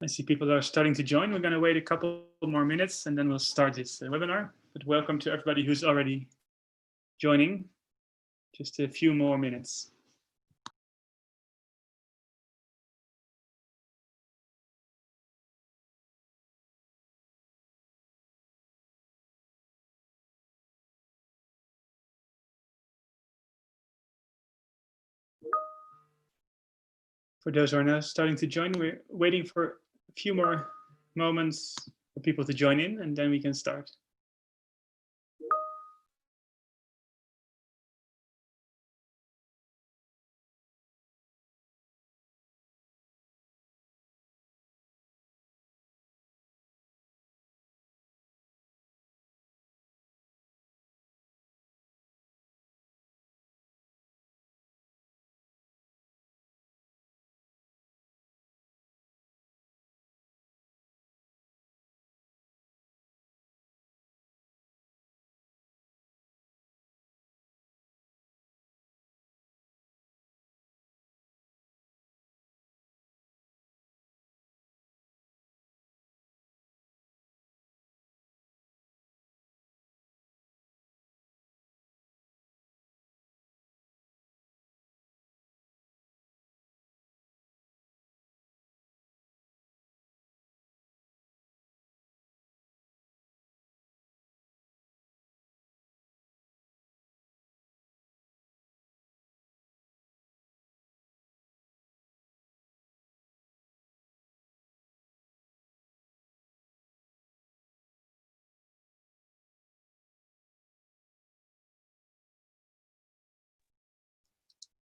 I see people are starting to join. We're going to wait a couple more minutes and then we'll start this webinar. But welcome to everybody who's already joining. Just a few more minutes. For those who are now starting to join, we're waiting for a few more moments for people to join in, and then we can start.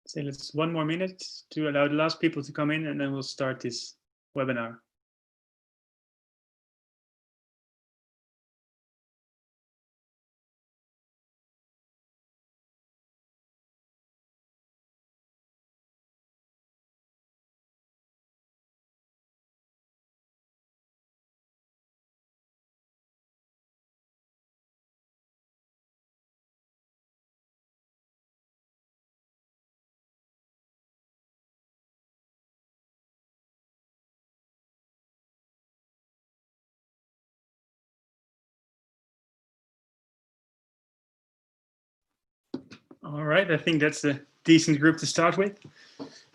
So let's 1 more minute to allow the last people to come in, and then we'll start this webinar. All right, I think that's a decent group to start with.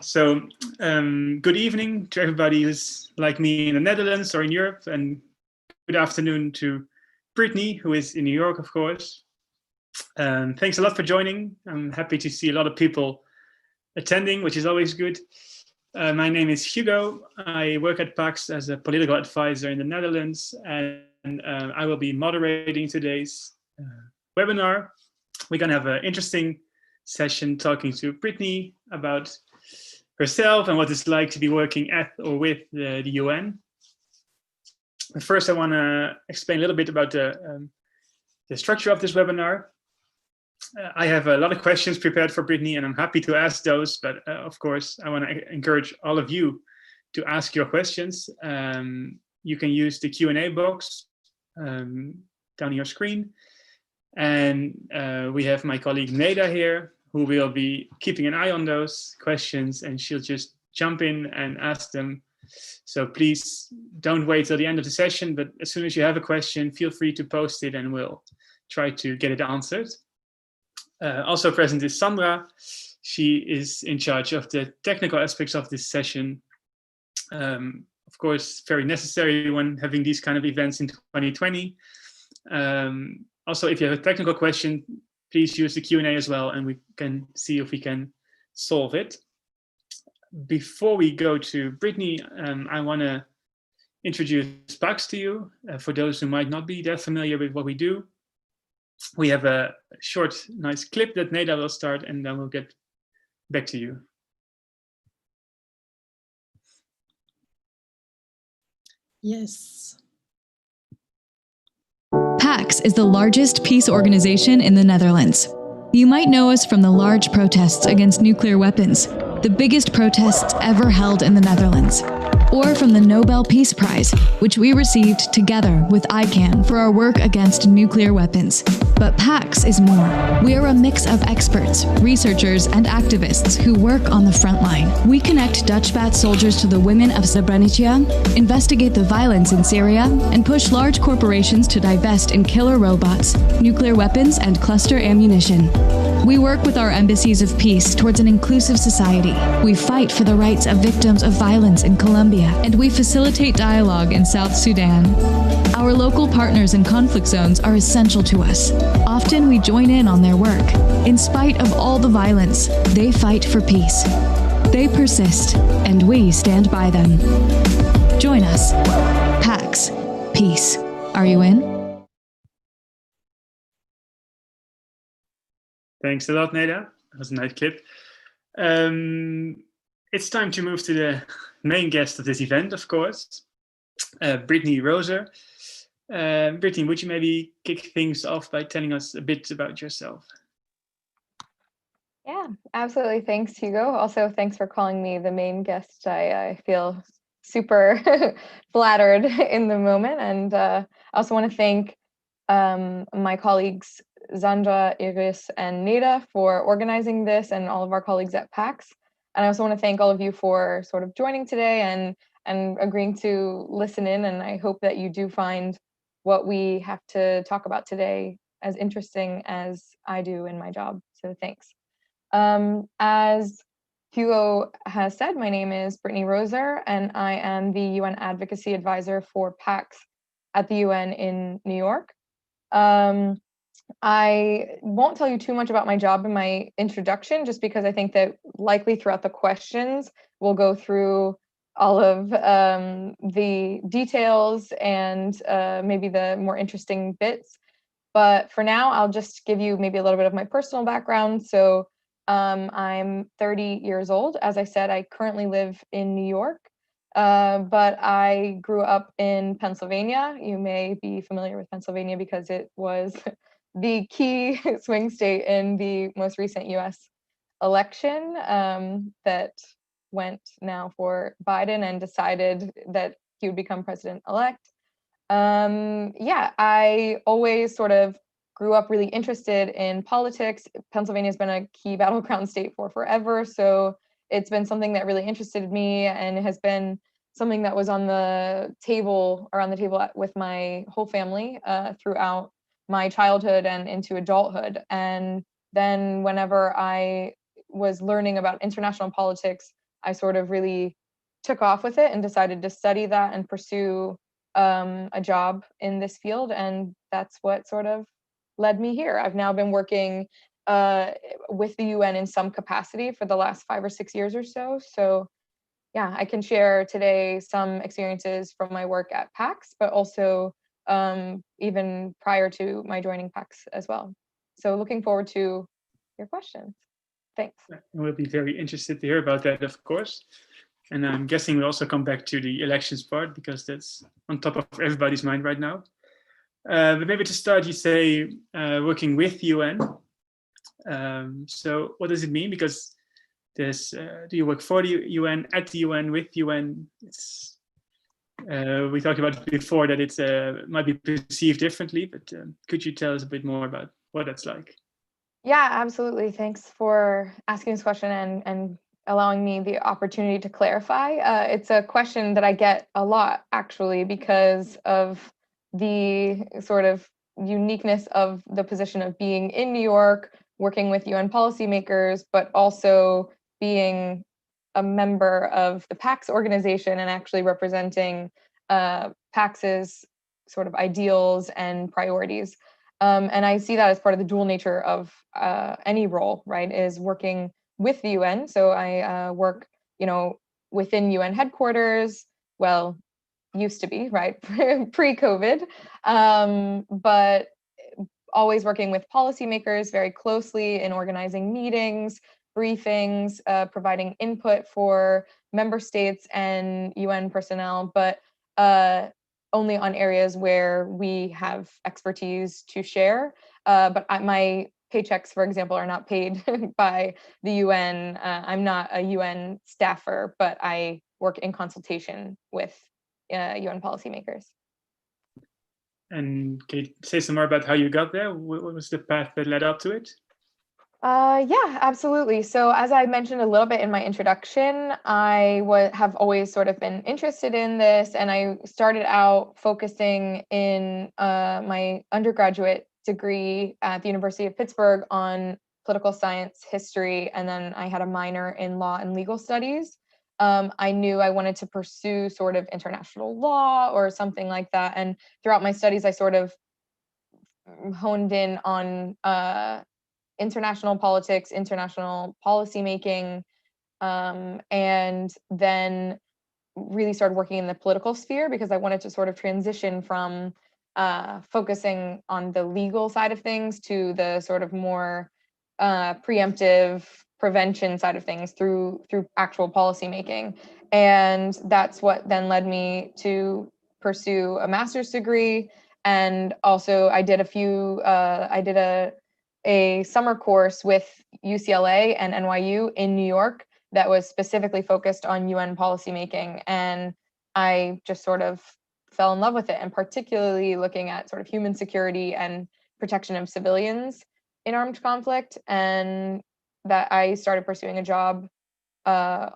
So good evening to everybody who's like me in the Netherlands or in Europe, and good afternoon to Brittany, who is in New York, of course. Thanks a lot for joining. I'm happy to see a lot of people attending, which is always good. My name is Hugo. I work at Pax as a political advisor in the Netherlands, and I will be moderating today's webinar. We're going to have an interesting session talking to Brittany about herself and what it's like to be working at or with the UN. But first, I want to explain a little bit about the structure of this webinar. I have a lot of questions prepared for Brittany, and I'm happy to ask those. But of course, I want to encourage all of you to ask your questions. You can use the Q&A box down on your screen. And we have my colleague Neda here, who will be keeping an eye on those questions, and she'll just jump in and ask them. So please don't wait till the end of the session, but as soon as you have a question, feel free to post it and we'll try to get it answered. Also present is Sandra. She is in charge of the technical aspects of this session. Of course, very necessary when having these kind of events in 2020. Also, if you have a technical question, please use the Q&A as well, and we can see if we can solve it. Before we go to Brittany, I want to introduce Pax to you. For those who might not be that familiar with what we do, we have a short, nice clip that Neda will start, and then we'll get back to you. Yes. Pax is the largest peace organization in the Netherlands. You might know us from the large protests against nuclear weapons, the biggest protests ever held in the Netherlands. or from the Nobel Peace Prize, which we received together with ICANN for our work against nuclear weapons. But Pax is more. We are a mix of experts, researchers, and activists who work on the front line. We connect Dutch bat soldiers to the women of Srebrenica, investigate the violence in Syria, and push large corporations to divest in killer robots, nuclear weapons, and cluster ammunition. We work with our embassies of peace towards an inclusive society. We fight for the rights of victims of violence in Colombia, and we facilitate dialogue in South Sudan. Our local partners in conflict zones are essential to us. Often we join in on their work. In spite of all the violence, they fight for peace. They persist, and we stand by them. Join us. Pax Peace. Are you in? Thanks a lot, Neda. That was a nice clip. It's time to move to the main guest of this event, of course, Brittany Roser. Brittany, would you maybe kick things off by telling us a bit about yourself? Yeah, absolutely. Thanks, Hugo. Also, thanks for calling me the main guest. I feel super flattered in the moment. And I also want to thank my colleagues, Zandra, Iris, and Neda for organizing this, and all of our colleagues at Pax. And I also want to thank all of you for sort of joining today and agreeing to listen in. And I hope that you do find what we have to talk about today as interesting as I do in my job. So thanks. As Hugo has said, my name is Brittany Roser, and I am the UN Advocacy Advisor for Pax at the UN in New York. I won't tell you too much about my job in my introduction, just because I think that likely throughout the questions, we'll go through all of the details and maybe the more interesting bits. But for now, I'll just give you maybe a little bit of my personal background. So I'm 30 years old. As I said, I currently live in New York, but I grew up in Pennsylvania. You may be familiar with Pennsylvania because it was the key swing state in the most recent US election that went now for Biden and decided that he would become president-elect. Yeah, I always sort of grew up really interested in politics. Pennsylvania has been a key battleground state for forever, so it's been something that really interested me, and it has been something that was on the table with my whole family throughout my childhood and into adulthood. And then whenever I was learning about international politics, I sort of really took off with it and decided to study that and pursue a job in this field. And that's what sort of led me here. I've now been working with the UN in some capacity for the last 5 or 6 years or so. So yeah, I can share today some experiences from my work at Pax, but also even prior to my joining Pax as well. So looking forward to your questions. Thanks. We'll be very interested to hear about that, of course. And I'm guessing we'll also come back to the elections part, because that's on top of everybody's mind right now. But maybe to start, you say working with UN. So what does it mean? Because there's, do you work for the UN, at the UN, with UN? It's, we talked about it before that it might be perceived differently, but could you tell us a bit more about what that's like? Yeah, absolutely. Thanks for asking this question and allowing me the opportunity to clarify. It's a question that I get a lot, actually, because of the sort of uniqueness of the position of being in New York, working with UN policymakers, but also being a member of the Pax organization and actually representing Pax's sort of ideals and priorities. And I see that as part of the dual nature of any role, right, is working with the UN. So I work, within UN headquarters, well, used to be, right, pre-COVID, but always working with policymakers very closely in organizing meetings, briefings, providing input for member states and UN personnel, but only on areas where we have expertise to share. But my paychecks, for example, are not paid by the UN. I'm not a UN staffer, but I work in consultation with UN policymakers. And can you say some more about how you got there? What was the path that led up to it? Yeah, absolutely. So as I mentioned a little bit in my introduction, I have always sort of been interested in this, and I started out focusing in my undergraduate degree at the University of Pittsburgh on political science history, and then I had a minor in law and legal studies. I knew I wanted to pursue sort of international law or something like that, and throughout my studies, I sort of honed in on international politics, international policymaking, and then really started working in the political sphere because I wanted to sort of transition from focusing on the legal side of things to the sort of more preemptive prevention side of things through actual policymaking. And that's what then led me to pursue a master's degree. And also I did a summer course with UCLA and NYU in New York that was specifically focused on UN policymaking. And I just sort of fell in love with it, and particularly looking at sort of human security and protection of civilians in armed conflict. And that I started pursuing a job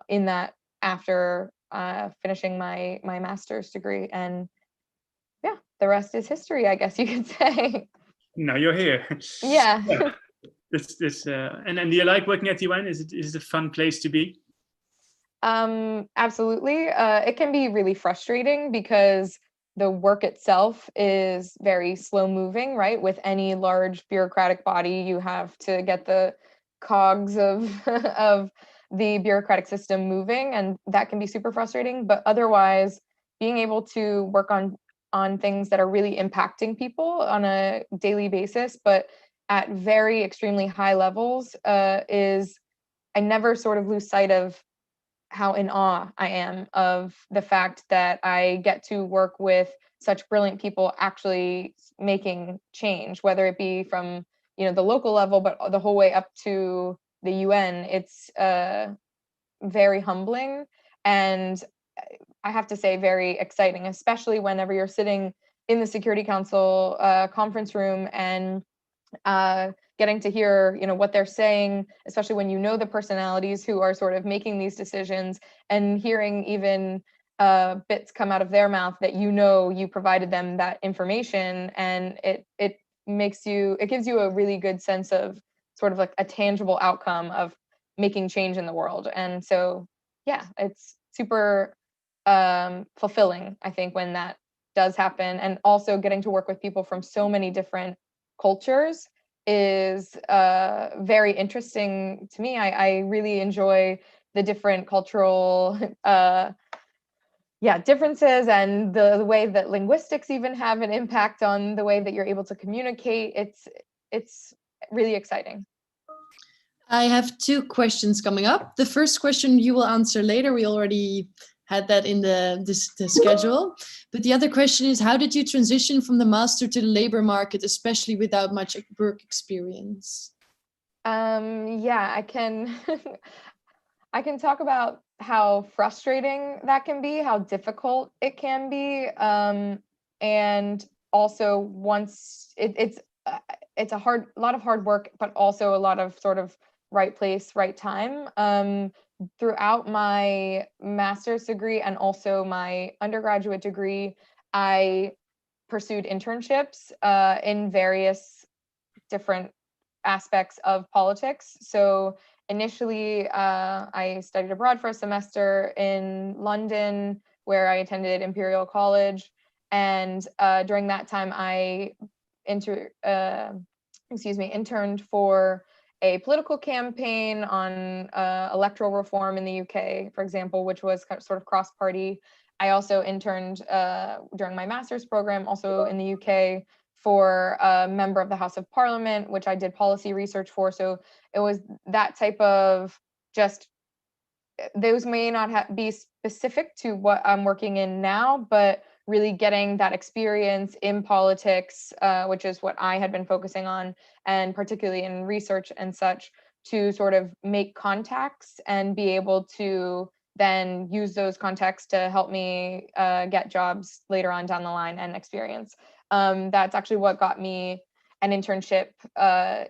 in that after finishing my master's degree. And yeah, the rest is history, I guess you could say. Now you're here. Yeah. And do you like working at the UN? Is it a fun place to be? Absolutely. It can be really frustrating because the work itself is very slow moving, right? With any large bureaucratic body, you have to get the cogs of of the bureaucratic system moving, and that can be super frustrating. But otherwise, being able to work on things that are really impacting people on a daily basis, but at very extremely high levels, is I never sort of lose sight of how in awe I am of the fact that I get to work with such brilliant people actually making change, whether it be from the local level, but the whole way up to the UN. It's very humbling, and I have to say very exciting, especially whenever you're sitting in the Security Council conference room and getting to hear what they're saying, especially when the personalities who are sort of making these decisions, and hearing even bits come out of their mouth that you provided them that information, and it gives you a really good sense of sort of like a tangible outcome of making change in the world. And so yeah, it's super fulfilling, I think, when that does happen. And also getting to work with people from so many different cultures is very interesting to me. I really enjoy the different cultural differences, and the way that linguistics even have an impact on the way that you're able to communicate. It's really exciting. I have two questions coming up. The first question you will answer later. We already had that in the schedule. But the other question is, how did you transition from the master to the labor market, especially without much work experience? I can I can talk about how frustrating that can be, how difficult it can be, and also once it's a lot of hard work, but also a lot of sort of right place, right time. Throughout my master's degree and also my undergraduate degree, I pursued internships in various different aspects of politics. So initially, I studied abroad for a semester in London, where I attended Imperial College. And during that time, I interned for a political campaign on electoral reform in the UK, for example, which was sort of cross-party. I also interned during my master's program, also in the UK, for a member of the House of Parliament, which I did policy research for. So it was that type of those may not be specific to what I'm working in now, but really getting that experience in politics, which is what I had been focusing on, and particularly in research and such, to sort of make contacts and be able to then use those contexts to help me get jobs later on down the line and experience. That's actually what got me an internship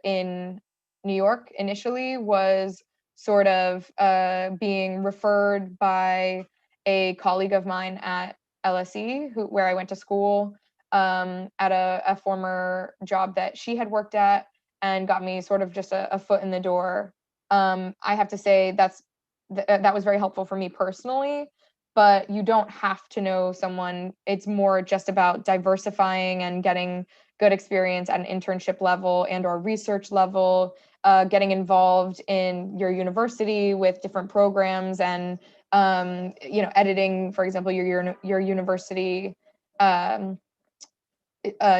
in New York initially, was sort of being referred by a colleague of mine at LSE, where I went to school, at a former job that she had worked at, and got me sort of just a foot in the door. I have to say that was very helpful for me personally, but you don't have to know someone. It's more just about diversifying and getting good experience at an internship level and or research level, getting involved in your university with different programs, and editing, for example, your university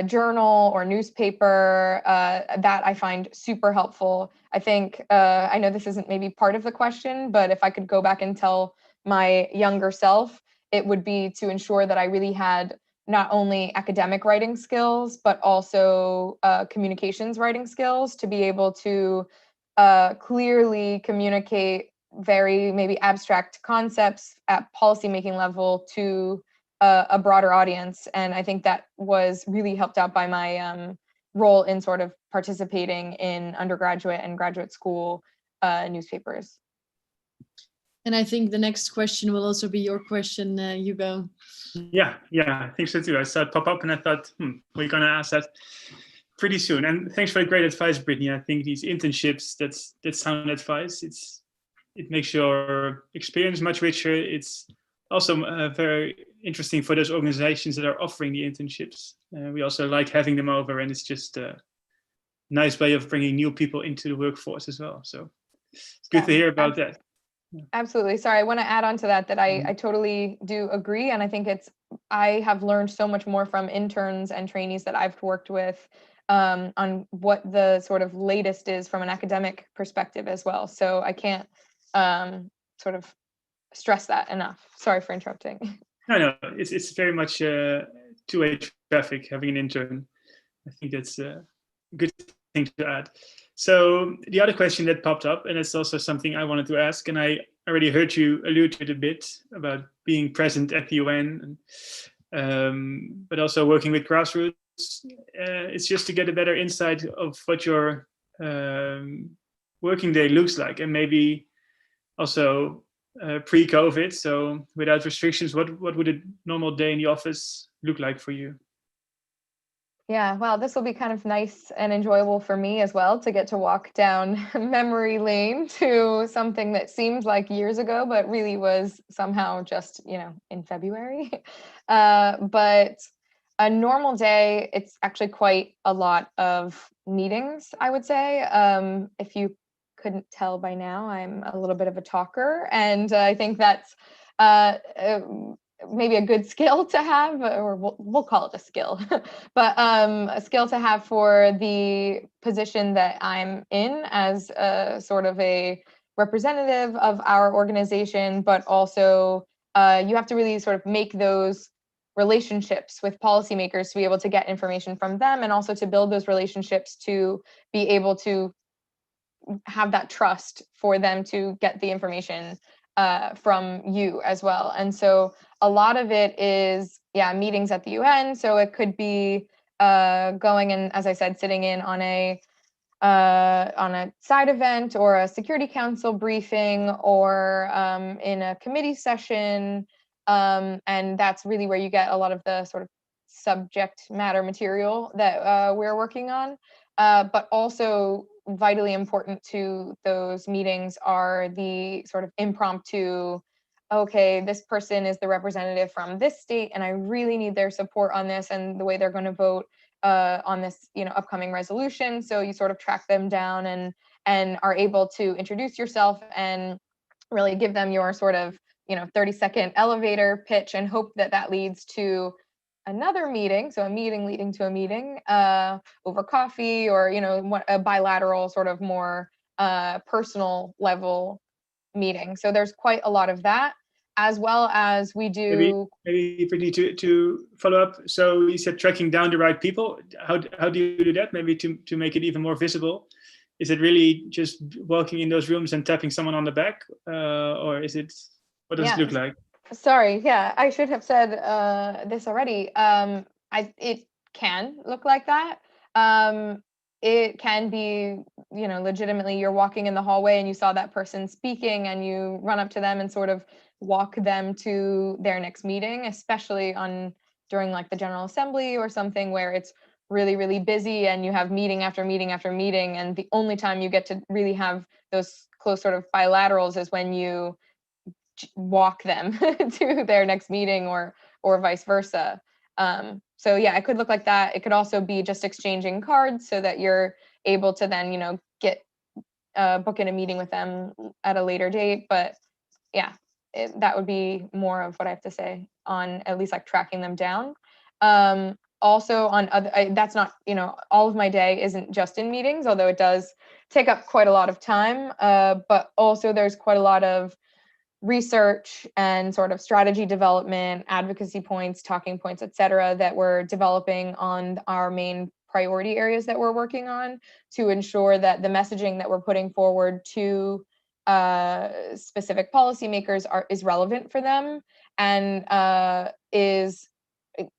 journal or newspaper. That I find super helpful. I think, I know this isn't maybe part of the question, but if I could go back and tell my younger self, it would be to ensure that I really had not only academic writing skills, but also communications writing skills, to be able to clearly communicate very maybe abstract concepts at policymaking level to a broader audience. And I think that was really helped out by my role in sort of participating in undergraduate and graduate school newspapers. And I think the next question will also be your question, Hugo. Yeah, I think so too. I saw it pop up and I thought, we're going to ask that pretty soon. And thanks for the great advice, Brittany. I think these internships, that's sound advice. It makes your experience much richer. It's also very interesting for those organizations that are offering the internships. We also like having them over, and it's just a nice way of bringing new people into the workforce as well. So it's good to hear about that. Absolutely. Sorry, I want to add on to that I totally do agree. And I think I have learned so much more from interns and trainees that I've worked with on what the sort of latest is from an academic perspective as well. So I can't sort of stress that enough. Sorry for interrupting. No, it's very much two-way traffic, having an intern. I think that's a good thing to add. So the other question that popped up, and it's also something I wanted to ask, and I already heard you allude to it a bit about being present at the UN, but also working with grassroots. It's just to get a better insight of what your working day looks like, and maybe also pre-COVID, so without restrictions, what would a normal day in the office look like for you? Yeah, well, this will be kind of nice and enjoyable for me as well, to get to walk down memory lane to something that seemed like years ago, but really was somehow just, in February. But a normal day, it's actually quite a lot of meetings, I would say. If you couldn't tell by now, I'm a little bit of a talker, and I think that's maybe a good skill to have, or we'll call it a skill, but a skill to have for the position that I'm in as a sort of a representative of our organization, but also you have to really sort of make those relationships with policymakers to be able to get information from them, and also to build those relationships to be able to have that trust for them to get the information from you as well. And so a lot of it is, meetings at the UN. So it could be going and, as I said, sitting in on a side event or a Security Council briefing, or in a committee session. And that's really where you get a lot of the sort of subject matter material that we're working on. But also vitally important to those meetings are the sort of impromptu, okay, this person is the representative from this state, and I really need their support on this and the way they're going to vote on this, upcoming resolution. So you sort of track them down and are able to introduce yourself and really give them your sort of 30-second elevator pitch, and hope that leads to another meeting, so a meeting leading to a meeting over coffee, or a bilateral sort of more personal level meeting. So there's quite a lot of that, as well as we do. Maybe Brittany, to follow up. So you said tracking down the right people. How do you do that? Maybe to make it even more visible. Is it really just walking in those rooms and tapping someone on the back, or is it What does it look like? Sorry, yeah, I should have said this already. It can look like that. It can be, legitimately you're walking in the hallway and you saw that person speaking and you run up to them and sort of walk them to their next meeting, especially during like the General Assembly or something where it's really, really busy and you have meeting after meeting after meeting. And the only time you get to really have those close sort of bilaterals is when you walk them to their next meeting or vice versa. So yeah, it could look like that. It could also be just exchanging cards so that you're able to then, get book in a meeting with them at a later date. But yeah, that would be more of what I have to say on at least like tracking them down. Also on other, that's not, all of my day isn't just in meetings, although it does take up quite a lot of time. But also there's quite a lot of research and sort of strategy development, advocacy points, talking points, et cetera, that we're developing on our main priority areas that we're working on to ensure that the messaging that we're putting forward to specific policymakers is relevant for them and is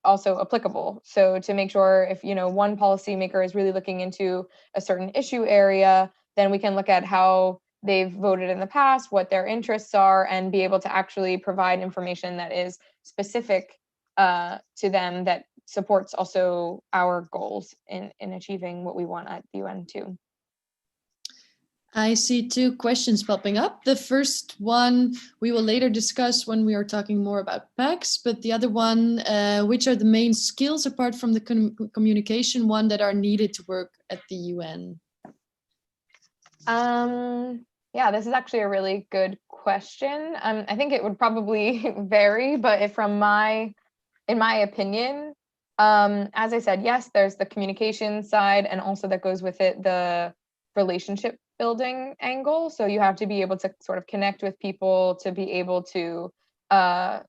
also applicable. So to make sure if, one policymaker is really looking into a certain issue area, then we can look at how they've voted in the past, what their interests are, and be able to actually provide information that is specific to them that supports also our goals in achieving what we want at the UN too. I see two questions popping up. The first one we will later discuss when we are talking more about PAX, but the other one, which are the main skills apart from the communication one that are needed to work at the UN? Yeah, this is actually a really good question. I think it would probably vary, but in my opinion, as I said, yes, there's the communication side, and also that goes with it the relationship building angle. So you have to be able to sort of connect with people to be able to, build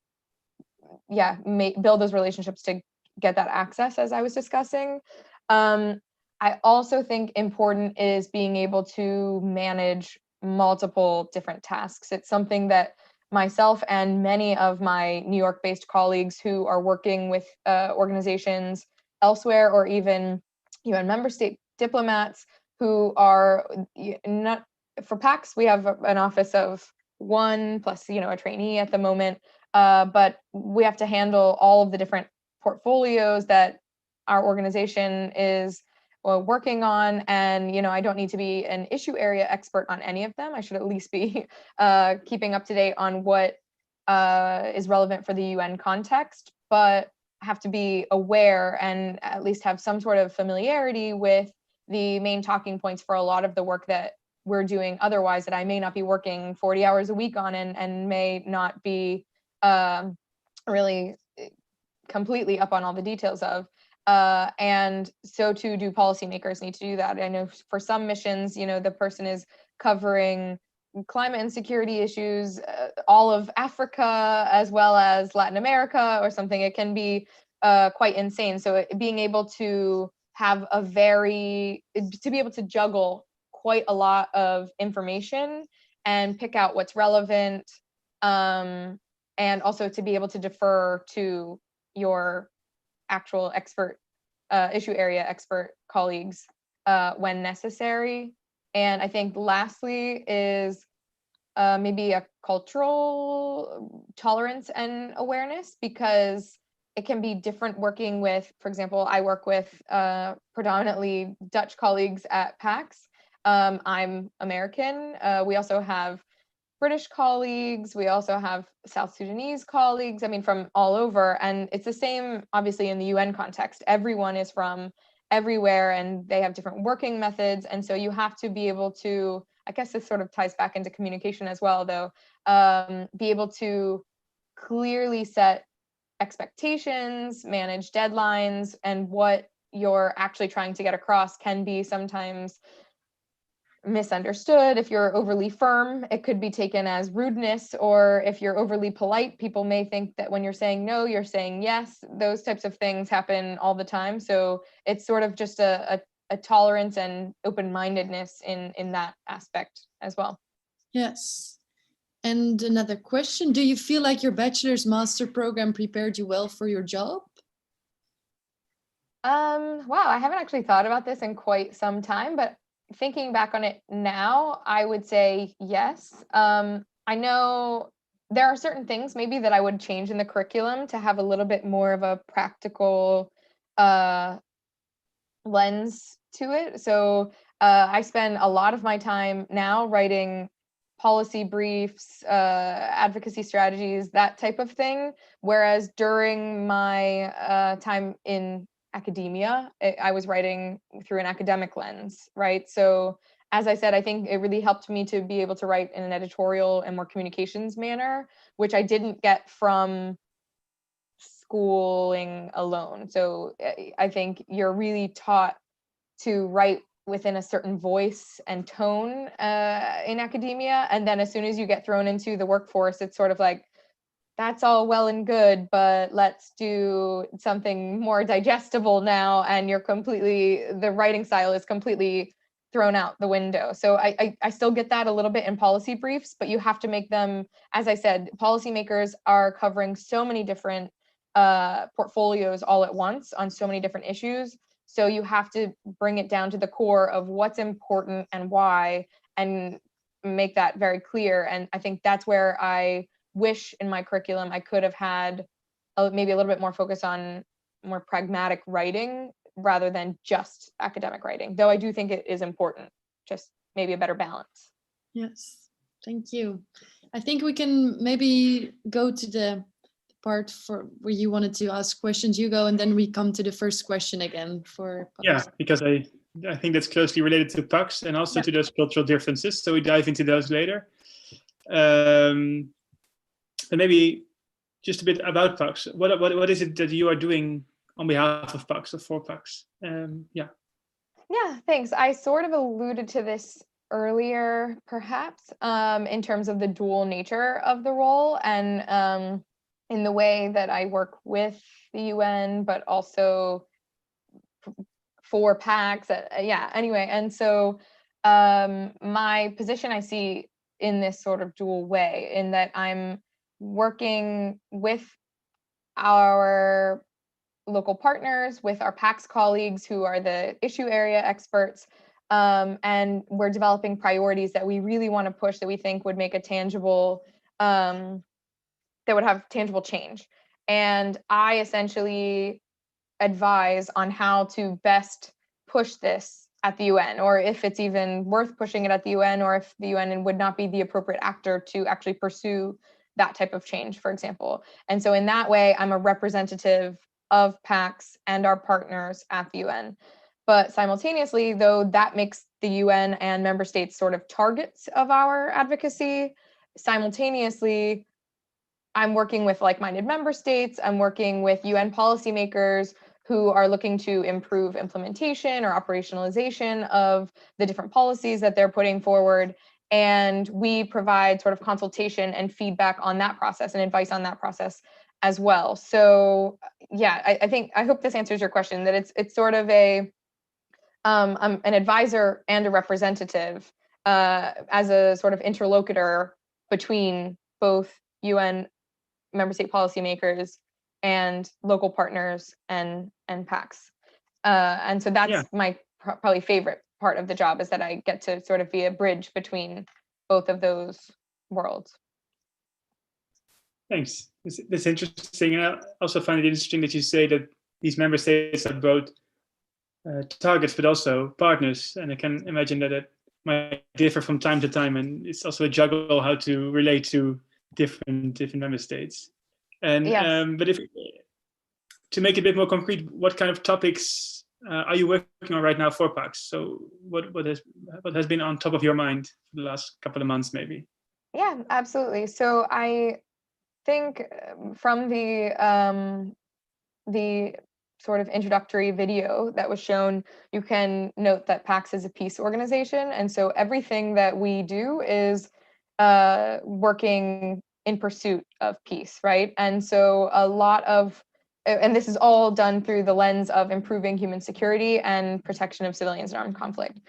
those relationships to get that access, as I was discussing. I also think important is being able to manage multiple different tasks. It's something that myself and many of my New York-based colleagues who are working with organizations elsewhere or even UN member state diplomats who are not, for PAX, we have an office of one plus, a trainee at the moment, but we have to handle all of the different portfolios that our organization is working on. And, I don't need to be an issue area expert on any of them. I should at least be keeping up to date on what is relevant for the UN context, but have to be aware and at least have some sort of familiarity with the main talking points for a lot of the work that we're doing otherwise that I may not be working 40 hours a week on and may not be really completely up on all the details of. And so too do policymakers need to do that. I know for some missions, the person is covering climate and security issues, all of Africa, as well as Latin America or something. It can be quite insane. So being able to have to be able to juggle quite a lot of information and pick out what's relevant, and also to be able to defer to your actual expert, issue area expert colleagues when necessary. And I think lastly is maybe a cultural tolerance and awareness, because it can be different working with, for example, I work with predominantly Dutch colleagues at PAX. I'm American. We also have British colleagues. We also have South Sudanese colleagues, from all over. And it's the same, obviously, in the UN context. Everyone is from everywhere and they have different working methods. And so you have to be able to, I guess this sort of ties back into communication as well, though, be able to clearly set expectations, manage deadlines, and what you're actually trying to get across can be sometimes misunderstood. If you're overly firm, it could be taken as rudeness, or if you're overly polite, people may think that when you're saying no, you're saying yes. Those types of things happen all the time. So it's sort of just a tolerance and open-mindedness in that aspect as well. Yes. And another question, do you feel like your bachelor's master program prepared you well for your job? Wow, I haven't actually thought about this in quite some time, but thinking back on it now, I would say yes. I know there are certain things maybe that I would change in the curriculum to have a little bit more of a practical lens to it. So I spend a lot of my time now writing policy briefs, advocacy strategies, that type of thing. Whereas during my time in academia, I was writing through an academic lens, right? So as I said, I think it really helped me to be able to write in an editorial and more communications manner, which I didn't get from schooling alone. So I think you're really taught to write within a certain voice and tone in academia. And then as soon as you get thrown into the workforce, it's sort of like, that's all well and good, but let's do something more digestible now. And the writing style is completely thrown out the window. So I still get that a little bit in policy briefs, but you have to make them, as I said, policymakers are covering so many different portfolios all at once on so many different issues. So you have to bring it down to the core of what's important and why, and make that very clear. And I think that's where I wish in my curriculum I could have had maybe a little bit more focus on more pragmatic writing rather than just academic writing, though I do think it is important, just maybe a better balance. Yes, thank you. I think we can maybe go to the part for where you wanted to ask questions, Hugo, and then we come to the first question again for Pax. Yeah, because I think that's closely related to Pax and also to those cultural differences. So we dive into those later. And maybe just a bit about Pax. What is it that you are doing on behalf of Pax or for Pax? Yeah, thanks. I sort of alluded to this earlier, perhaps, in terms of the dual nature of the role and in the way that I work with the UN, but also for Pax. Anyway, and so my position I see in this sort of dual way, in that I'm working with our local partners, with our Pax colleagues who are the issue area experts, and we're developing priorities that we really want to push, that we think would make a tangible that would have tangible change. And I essentially advise on how to best push this at the UN, or if it's even worth pushing it at the UN, or if the UN would not be the appropriate actor to actually pursue that type of change, for example. And so in that way, I'm a representative of Pax and our partners at the UN. But simultaneously, though, that makes the UN and member states sort of targets of our advocacy. Simultaneously, I'm working with like-minded member states. I'm working with UN policymakers who are looking to improve implementation or operationalization of the different policies that they're putting forward. And we provide sort of consultation and feedback on that process and advice on that process as well. So yeah, I hope this answers your question, that it's sort of I'm an advisor and a representative as a sort of interlocutor between both UN member state policymakers and local partners and Pax. And so that's my probably favorite part of the job, is that I get to sort of be a bridge between both of those worlds. Thanks. That's interesting. And I also find it interesting that you say that these member states are both targets, but also partners. And I can imagine that it might differ from time to time. And it's also a juggle how to relate to different member states. And Yes. But if to make it a bit more concrete, what kind of topics are you working on right now for Pax? So what has been on top of your mind for the last couple of months, maybe? Yeah, absolutely. So I think from the sort of introductory video that was shown, you can note that Pax is a peace organization. And so everything that we do is working in pursuit of peace, right? And so a lot of, and this is all done through the lens of improving human security and protection of civilians in armed conflict.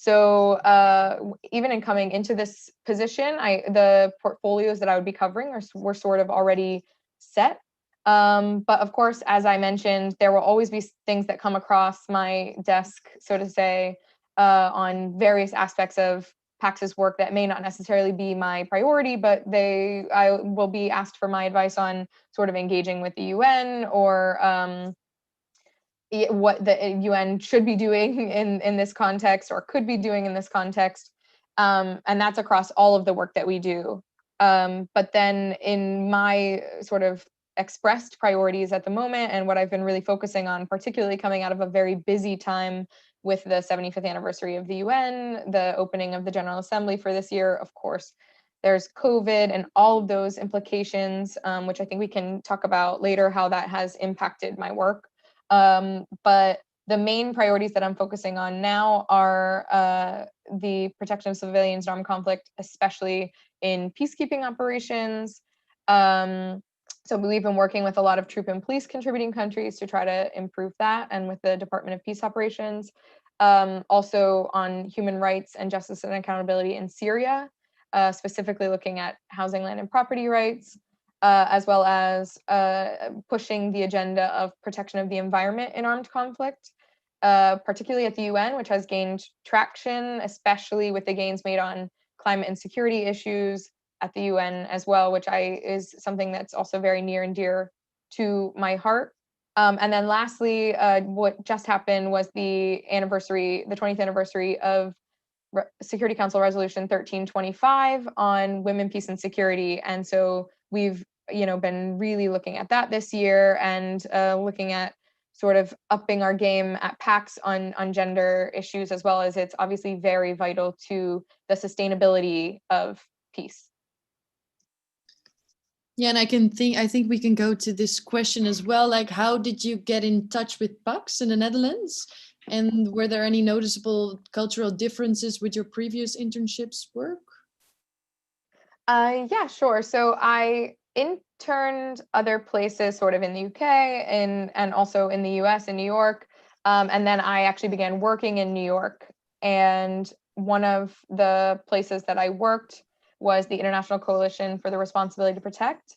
So even in coming into this position, the portfolios that I would be covering were sort of already set. But of course, as I mentioned, there will always be things that come across my desk, so to say, on various aspects of Pax's work that may not necessarily be my priority, but I will be asked for my advice on sort of engaging with the UN or what the UN should be doing in this context or could be doing in this context. And that's across all of the work that we do. But then in my sort of expressed priorities at the moment and what I've been really focusing on, particularly coming out of a very busy time with the 75th anniversary of the UN, the opening of the General Assembly for this year, of course, there's COVID and all of those implications, which I think we can talk about later, how that has impacted my work. But the main priorities that I'm focusing on now are the protection of civilians in armed conflict, especially in peacekeeping operations. So we've been working with a lot of troop and police contributing countries to try to improve that, and with the Department of Peace Operations. Also on human rights and justice and accountability in Syria, specifically looking at housing, land, and property rights. As well as pushing the agenda of protection of the environment in armed conflict, particularly at the UN, which has gained traction, especially with the gains made on climate and security issues at the UN as well, which is something that's also very near and dear to my heart. And then lastly, what just happened was the 20th anniversary of Security Council Resolution 1325 on women, peace, and security. And so we've been really looking at that this year and looking at sort of upping our game at Pax on gender issues, as well as it's obviously very vital to the sustainability of peace. Yeah, and I think we can go to this question as well. Like, how did you get in touch with Pax in the Netherlands? And were there any noticeable cultural differences with your previous internships work? Yeah, sure. So I interned other places sort of in the UK and also in the US in New York. And then I actually began working in New York. And one of the places that I worked was the International Coalition for the Responsibility to Protect.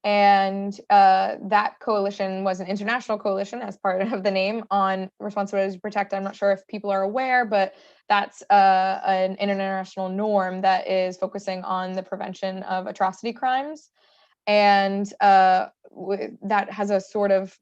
And that coalition was an international coalition, as part of the name, on responsibility to protect. I'm not sure if people are aware, but that's an international norm that is focusing on the prevention of atrocity crimes. And that has a sort of,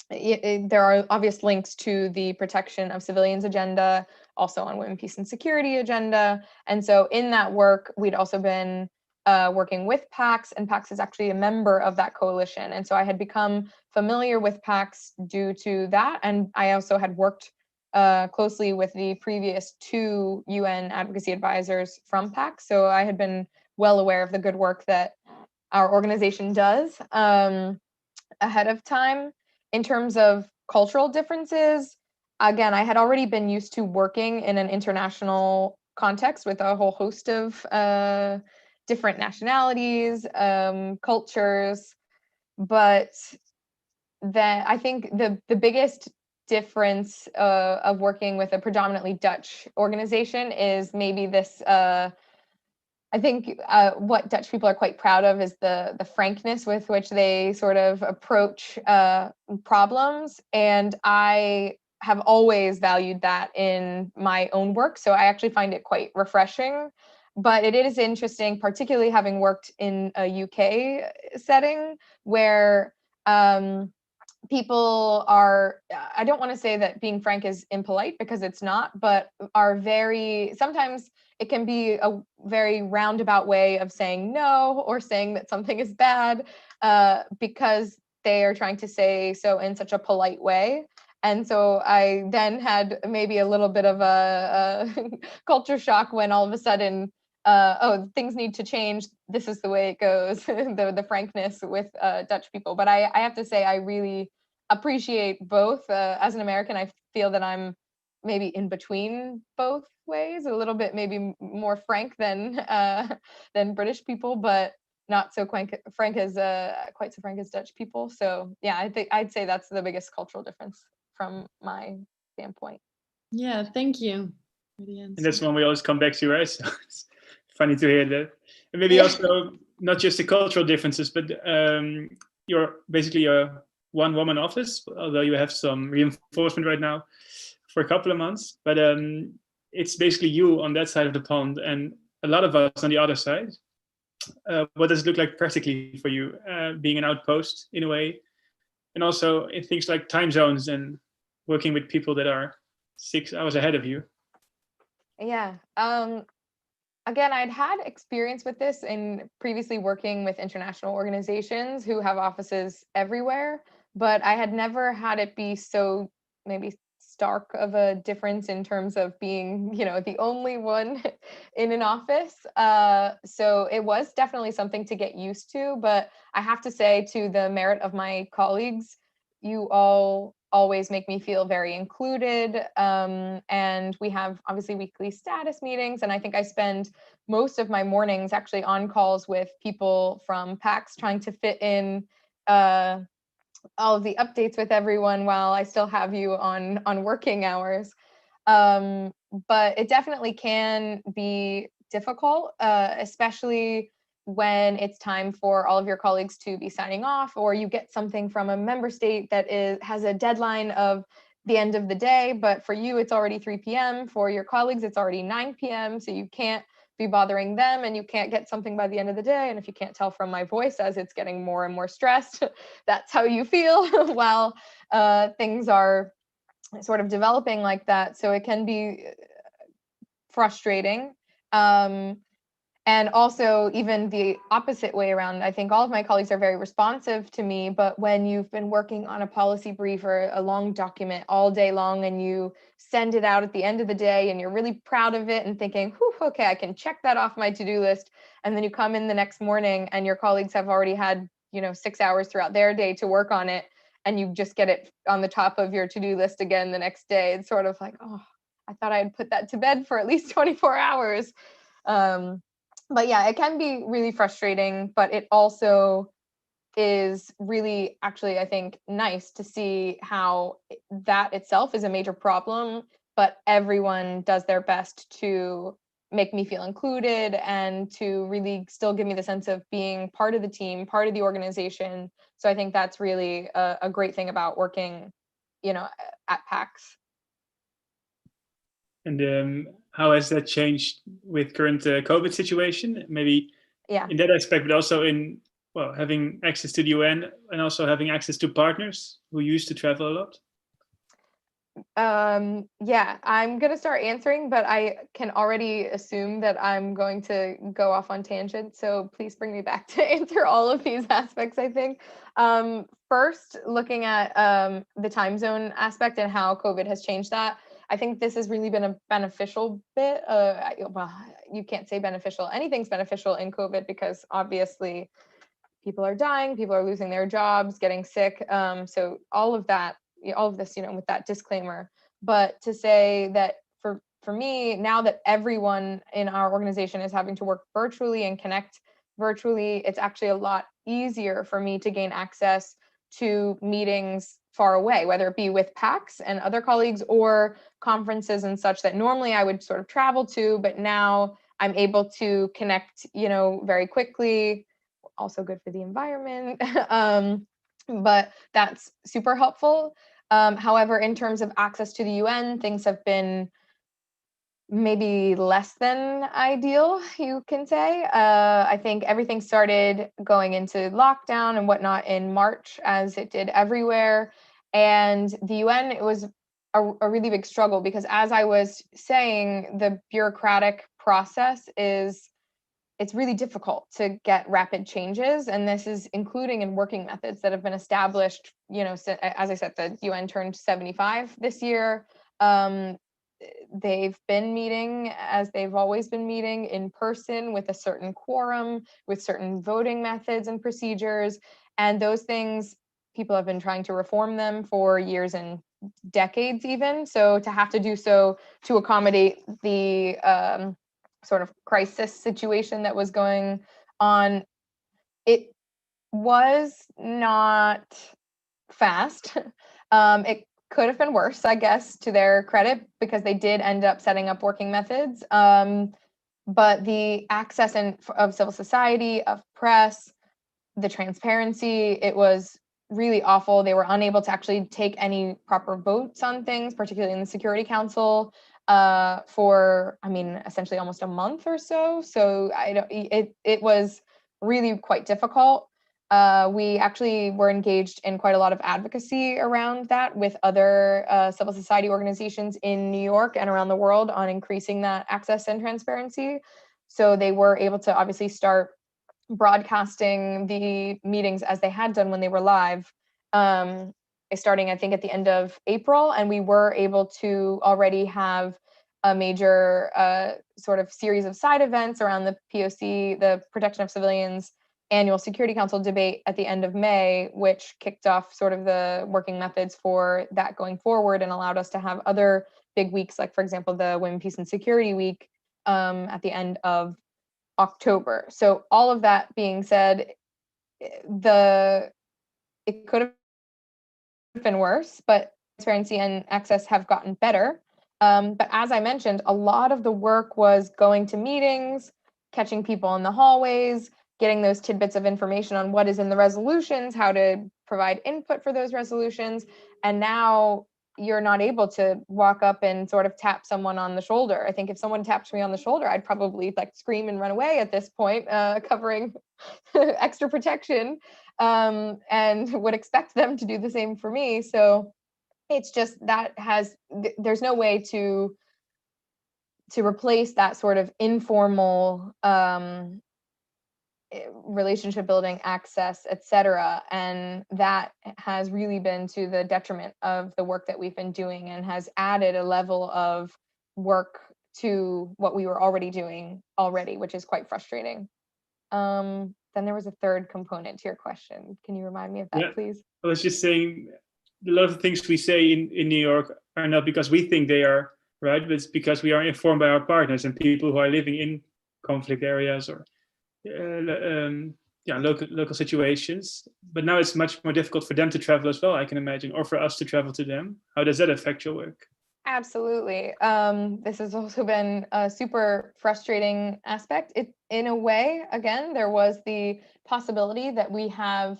there are obvious links to the protection of civilians agenda, also on women, peace, and security agenda. And so in that work, we'd also been working with Pax, and Pax is actually a member of that coalition. And so I had become familiar with Pax due to that. And I also had worked closely with the previous 2 UN Advocacy Advisors from Pax. So I had been well aware of the good work that our organization does ahead of time. In terms of cultural differences, again, I had already been used to working in an international context with a whole host of different nationalities, cultures, but that I think the biggest difference of working with a predominantly Dutch organization is maybe this. I think what Dutch people are quite proud of is the frankness with which they sort of approach problems, and I have always valued that in my own work. So I actually find it quite refreshing. But it is interesting, particularly having worked in a UK setting where people are, I don't want to say that being frank is impolite, because it's not, but are sometimes it can be a very roundabout way of saying no or saying that something is bad because they are trying to say so in such a polite way. And so I then had maybe a little bit of a culture shock when all of a sudden, things need to change. This is the way it goes, the frankness with Dutch people. But I have to say, I really appreciate both. As an American, I feel that I'm maybe in between both ways, a little bit maybe more frank than British people, but not so frank as quite so frank as Dutch people. So yeah, I think I'd say that's the biggest cultural difference from my standpoint. Yeah, thank you. And that's one we always come back to, right? So it's funny to hear that. And maybe also not just the cultural differences, but you're basically a one-woman office, although you have some reinforcement right now for a couple of months. But it's basically you on that side of the pond and a lot of us on the other side. What does it look like practically for you, being an outpost in a way? And also in things like time zones and working with people that are 6 hours ahead of you. Yeah. Again, I'd had experience with this in previously working with international organizations who have offices everywhere, but I had never had it be so maybe stark of a difference in terms of being, the only one in an office. So it was definitely something to get used to, but I have to say, to the merit of my colleagues, you all always make me feel very included. And we have obviously weekly status meetings. And I think I spend most of my mornings actually on calls with people from Pax, trying to fit in all of the updates with everyone while I still have you on working hours. But it definitely can be difficult, especially when it's time for all of your colleagues to be signing off, or you get something from a member state that has a deadline of the end of the day, but for you it's already 3 p.m. For your colleagues it's already 9 p.m. So you can't be bothering them and you can't get something by the end of the day. And if you can't tell from my voice, as it's getting more and more stressed, that's how you feel while things are sort of developing like that. So it can be frustrating. And also even the opposite way around. I think all of my colleagues are very responsive to me, but when you've been working on a policy brief or a long document all day long and you send it out at the end of the day and you're really proud of it and thinking, whew, okay, I can check that off my to-do list. And then you come in the next morning and your colleagues have already had, 6 hours throughout their day to work on it, and you just get it on the top of your to-do list again the next day. It's sort of like, oh, I thought I had put that to bed for at least 24 hours. But yeah, it can be really frustrating, but it also is really actually, I think, nice to see how that itself is a major problem, but everyone does their best to make me feel included and to really still give me the sense of being part of the team, part of the organization. So I think that's really a great thing about working, at Pax. And how has that changed with current COVID situation? Maybe in that aspect, but also in, having access to the UN and also having access to partners who used to travel a lot? Yeah, I'm going to start answering, but I can already assume that I'm going to go off on tangent. So please bring me back to answer all of these aspects, I think. First, looking at the time zone aspect and how COVID has changed that. I think this has really been a beneficial bit. Well, you can't say beneficial. Anything's beneficial in COVID because obviously people are dying, people are losing their jobs, getting sick. So all of this, with that disclaimer. But to say that for me, now that everyone in our organization is having to work virtually and connect virtually, it's actually a lot easier for me to gain access to meetings far away, whether it be with Pax and other colleagues or conferences and such that normally I would sort of travel to, but now I'm able to connect, very quickly. Also good for the environment. But that's super helpful. However, in terms of access to the UN, things have been maybe less than ideal, you can say. I think everything started going into lockdown and whatnot in March, as it did everywhere. And the UN, it was a really big struggle because, as I was saying, the bureaucratic process it's really difficult to get rapid changes. And this is including in working methods that have been established, as I said, the UN turned 75 this year. They've been meeting as they've always been meeting in person with a certain quorum, with certain voting methods and procedures. And those things, people have been trying to reform them for years and decades even. So to have to do so to accommodate the sort of crisis situation that was going on, it was not fast. It could have been worse, I guess, to their credit, because they did end up setting up working methods. But the access of civil society, of press, the transparency, it was really awful. They were unable to actually take any proper votes on things, particularly in the Security Council, for, I mean, essentially almost a month or so. So it was really quite difficult. We actually were engaged in quite a lot of advocacy around that with other civil society organizations in New York and around the world on increasing that access and transparency. So they were able to obviously start broadcasting the meetings as they had done when they were live, starting, I think, at the end of April. And we were able to already have a major sort of series of side events around the POC, the Protection of Civilians Annual Security Council debate at the end of May, which kicked off sort of the working methods for that going forward and allowed us to have other big weeks, like, for example, the Women, Peace and Security Week at the end of October. So all of that being said, it could have been worse, but transparency and access have gotten better. But as I mentioned, a lot of the work was going to meetings, catching people in the hallways, getting those tidbits of information on what is in the resolutions, how to provide input for those resolutions. And now you're not able to walk up and sort of tap someone on the shoulder. I think if someone tapped me on the shoulder, I'd probably like scream and run away at this point, covering extra protection, and would expect them to do the same for me. So it's just there's no way to replace that sort of informal relationship building, access, etc. And that has really been to the detriment of the work that we've been doing, and has added a level of work to what we were already doing, which is quite frustrating. Then there was a third component to your question. Can you remind me of that, please? I was just saying, a lot of the things we say in New York are not because we think they are right, but it's because we are informed by our partners and people who are living in conflict areas or local situations. But now it's much more difficult for them to travel as well, I can imagine, or for us to travel to them. How does that affect your work? Absolutely. This has also been a super frustrating aspect. In a way, again, there was the possibility that we have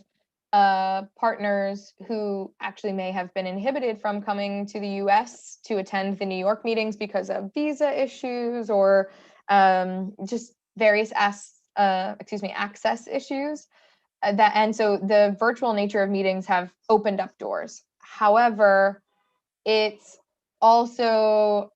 partners who actually may have been inhibited from coming to the US to attend the New York meetings because of visa issues or just various access issues. And so the virtual nature of meetings have opened up doors. However, it's also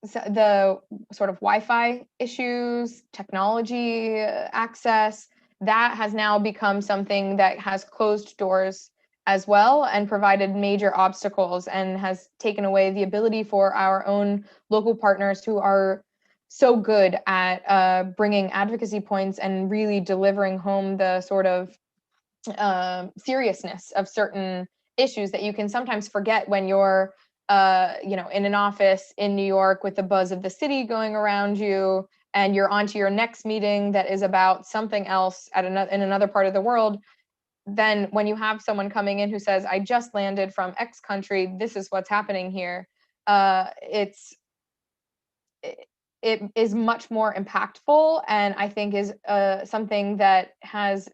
the sort of Wi-Fi issues, technology access, that has now become something that has closed doors as well and provided major obstacles, and has taken away the ability for our own local partners who are so good at bringing advocacy points and really delivering home the sort of seriousness of certain issues that you can sometimes forget when you're in an office in New York with the buzz of the city going around you, and you're on to your next meeting that is about something else in another part of the world. Then when you have someone coming in who says, I just landed from X country, this is what's happening here, it is much more impactful, and I think is something that has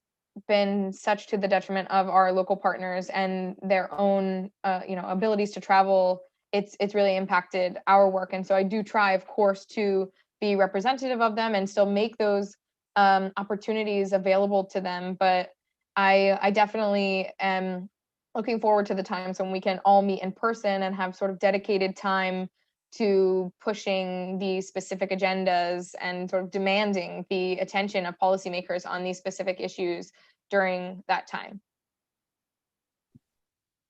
been such to the detriment of our local partners and their own abilities to travel. It's really impacted our work. And so I do try, of course, to be representative of them and still make those opportunities available to them. But I definitely am looking forward to the times when we can all meet in person and have sort of dedicated time to pushing these specific agendas and sort of demanding the attention of policymakers on these specific issues during that time.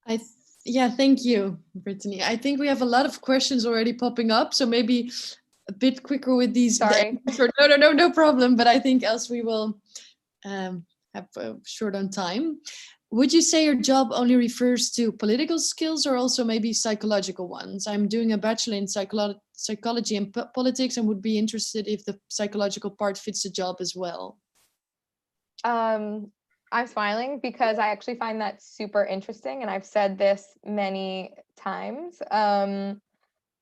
Thank you, Brittany. I think we have a lot of questions already popping up, so maybe a bit quicker with these. Sorry. No problem. But I think else we will have short on time. Would you say your job only refers to political skills or also maybe psychological ones? I'm doing a bachelor in psychology and politics, and would be interested if the psychological part fits the job as well. I'm smiling because I actually find that super interesting, and I've said this many times.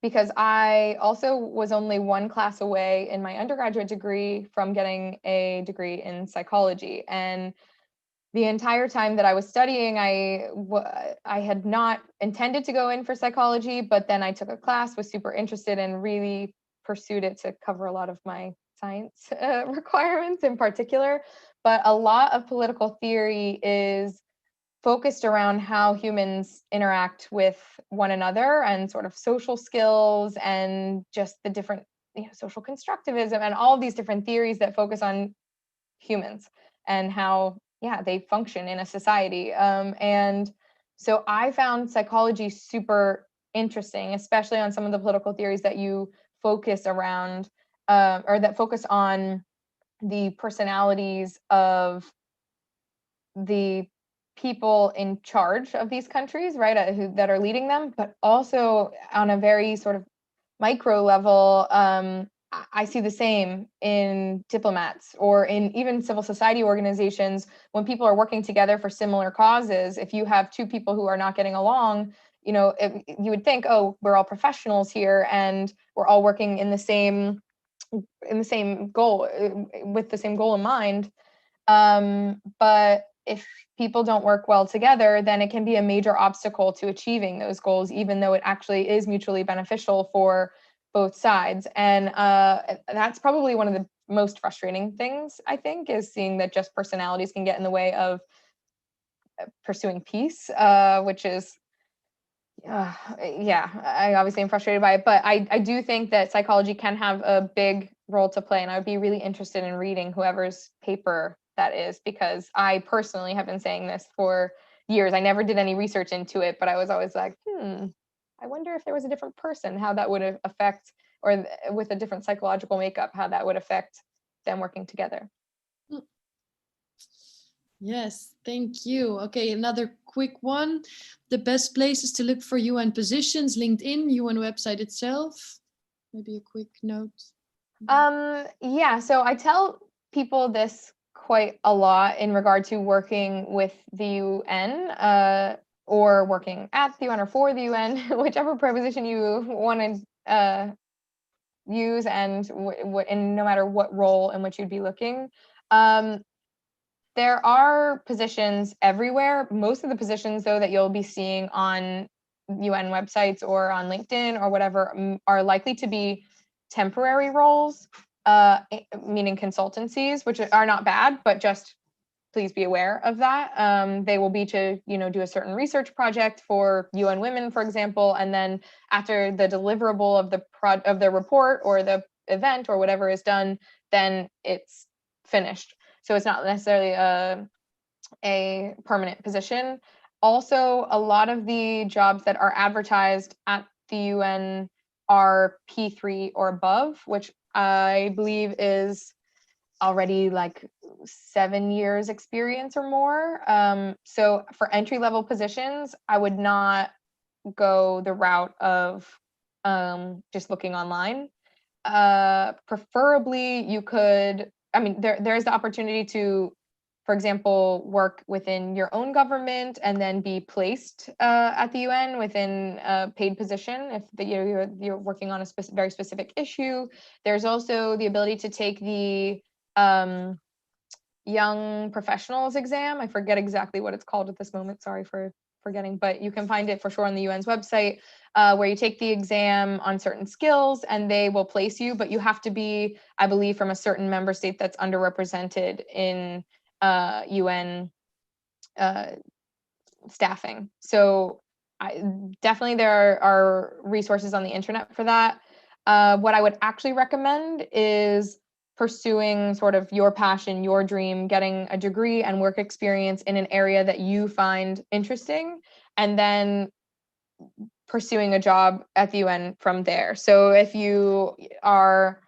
Because I also was only one class away in my undergraduate degree from getting a degree in psychology. And the entire time that I was studying, I had not intended to go in for psychology, but then I took a class, was super interested, and really pursued it to cover a lot of my science requirements in particular. But a lot of political theory is focused around how humans interact with one another and sort of social skills and just the different, social constructivism and all of these different theories that focus on humans and how, they function in a society. And so I found psychology super interesting, especially on some of the political theories that you focus around, or that focus on the personalities of the people in charge of these countries, right, that are leading them, but also on a very sort of micro level. I see the same in diplomats or in even civil society organizations when people are working together for similar causes. If you have two people who are not getting along, you would think, oh, we're all professionals here and we're all working in the same goal, with the same goal in mind. But if people don't work well together, then it can be a major obstacle to achieving those goals, even though it actually is mutually beneficial for both sides. And that's probably one of the most frustrating things, I think, is seeing that just personalities can get in the way of pursuing peace, which is, I obviously am frustrated by it, but I do think that psychology can have a big role to play. And I would be really interested in reading whoever's paper that is, because I personally have been saying this for years. I never did any research into it, but I was always like, I wonder if there was a different person, how that would affect, or with a different psychological makeup, how that would affect them working together. Yes, thank you. Okay, another quick one. The best places to look for UN positions: LinkedIn, UN website itself. Maybe a quick note. So I tell people this quite a lot in regard to working with the UN, or working at the UN or for the UN, whichever preposition you want to use, and no matter what role in which you'd be looking. There are positions everywhere. Most of the positions, though, that you'll be seeing on UN websites or on LinkedIn or whatever are likely to be temporary roles, meaning consultancies, which are not bad, but just please be aware of that. They will be to, do a certain research project for UN Women, for example, and then after the deliverable of the report or the event or whatever is done, then it's finished. So it's not necessarily a permanent position. Also, a lot of the jobs that are advertised at the UN are P3 or above, which I believe is already like 7 years experience or more. So for entry-level positions, I would not go the route of just looking online. Preferably you could, there's the opportunity to, for example, work within your own government and then be placed at the UN within a paid position if you're working on a very specific issue. There's also the ability to take the young professionals exam. I forget exactly what it's called at this moment. Sorry for forgetting, but you can find it for sure on the UN's website, where you take the exam on certain skills and they will place you, but you have to be, I believe, from a certain member state that's underrepresented in UN staffing. So definitely there are resources on the internet for that. What I would actually recommend is pursuing sort of your passion, your dream, getting a degree and work experience in an area that you find interesting, and then pursuing a job at the UN from there. So if you are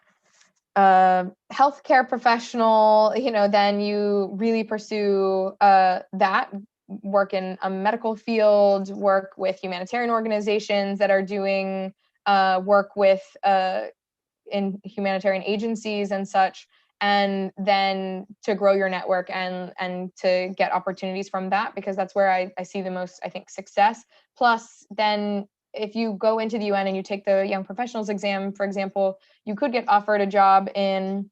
a healthcare professional, then you really pursue that, work in a medical field, work with humanitarian organizations that are doing work with in humanitarian agencies and such. and then to grow your network and to get opportunities from that, because that's where I see the most, I think, success. Plus, then if you go into the UN and you take the Young Professionals exam, for example, you could get offered a job in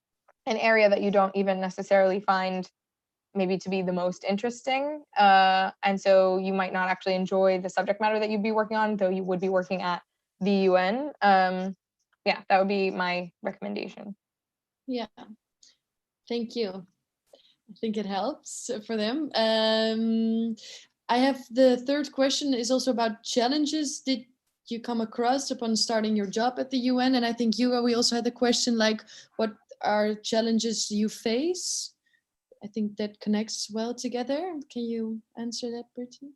an area that you don't even necessarily find maybe to be the most interesting. And so you might not actually enjoy the subject matter that you'd be working on, though you would be working at the UN. Yeah, that would be my recommendation. Yeah, thank you. I think it helps for them. I have the third question is also about challenges. Did you come across upon starting your job at the UN? And I think we also had the question like, what are challenges you face? I think that connects well together. Can you answer that, Brittany?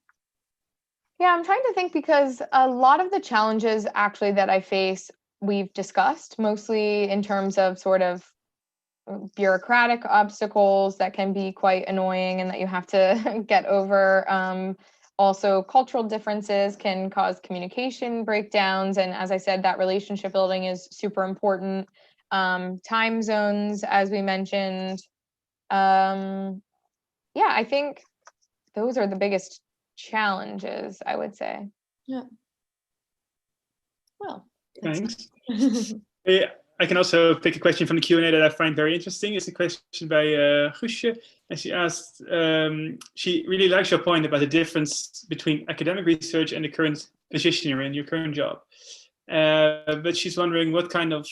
Yeah, I'm trying to think, because a lot of the challenges actually that I face, we've discussed, mostly in terms of sort of bureaucratic obstacles that can be quite annoying and that you have to get over. Also, cultural differences can cause communication breakdowns. And as I said, that relationship building is super important. Time zones, as we mentioned. Yeah, I think those are the biggest challenges, I would say. Yeah. Well, thanks. Yeah, I can also pick a question from the Q&A that I find very interesting. It's a question by Guusje, and she asked, she really likes your point about the difference between academic research and the current position you're in, your current job. But she's wondering what kind of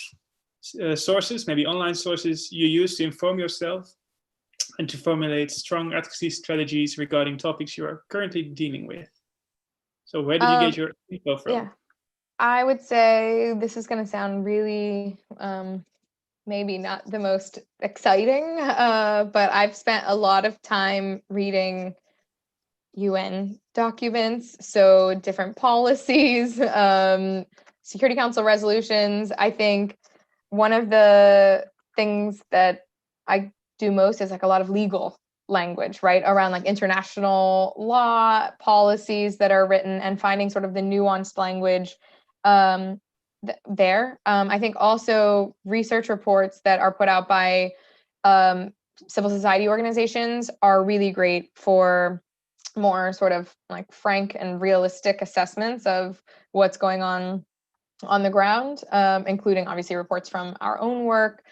sources, maybe online sources, you use to inform yourself and to formulate strong advocacy strategies regarding topics you are currently dealing with. So where did you get your info from? Yeah, I would say this is going to sound really maybe not the most exciting, but I've spent a lot of time reading UN documents, so different policies, Security Council resolutions. I think one of the things that I do most is like a lot of legal language, right, around like international law policies that are written, and finding sort of the nuanced language there. I think also research reports that are put out by civil society organizations are really great for more sort of like frank and realistic assessments of what's going on the ground, including obviously reports from our own work,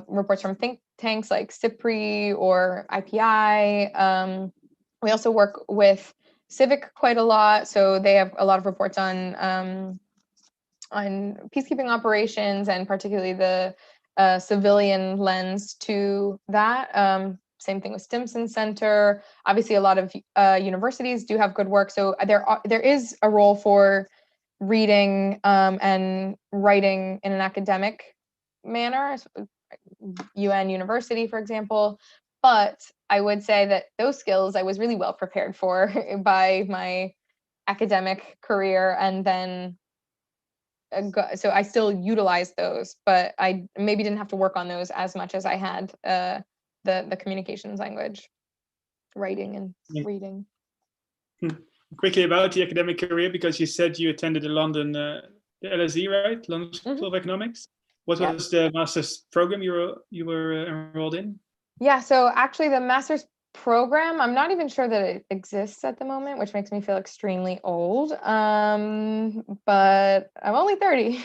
reports from think tanks like CIPRI or IPI. We also work with Civic quite a lot, so they have a lot of reports on peacekeeping operations, and particularly the civilian lens to that. Same thing with Stimson Center. Obviously, a lot of universities do have good work, so there is a role for reading and writing in an academic manner, UN University, for example. But I would say that those skills I was really well prepared for by my academic career, and then so I still utilize those, but I maybe didn't have to work on those as much as I had the communications language, writing and reading. Quickly about the academic career, because you said you attended the London, the LSE, right? London School of Economics. What was the master's program you were enrolled in? Yeah, so actually the master's program, I'm not even sure that it exists at the moment, which makes me feel extremely old. But I'm only 30.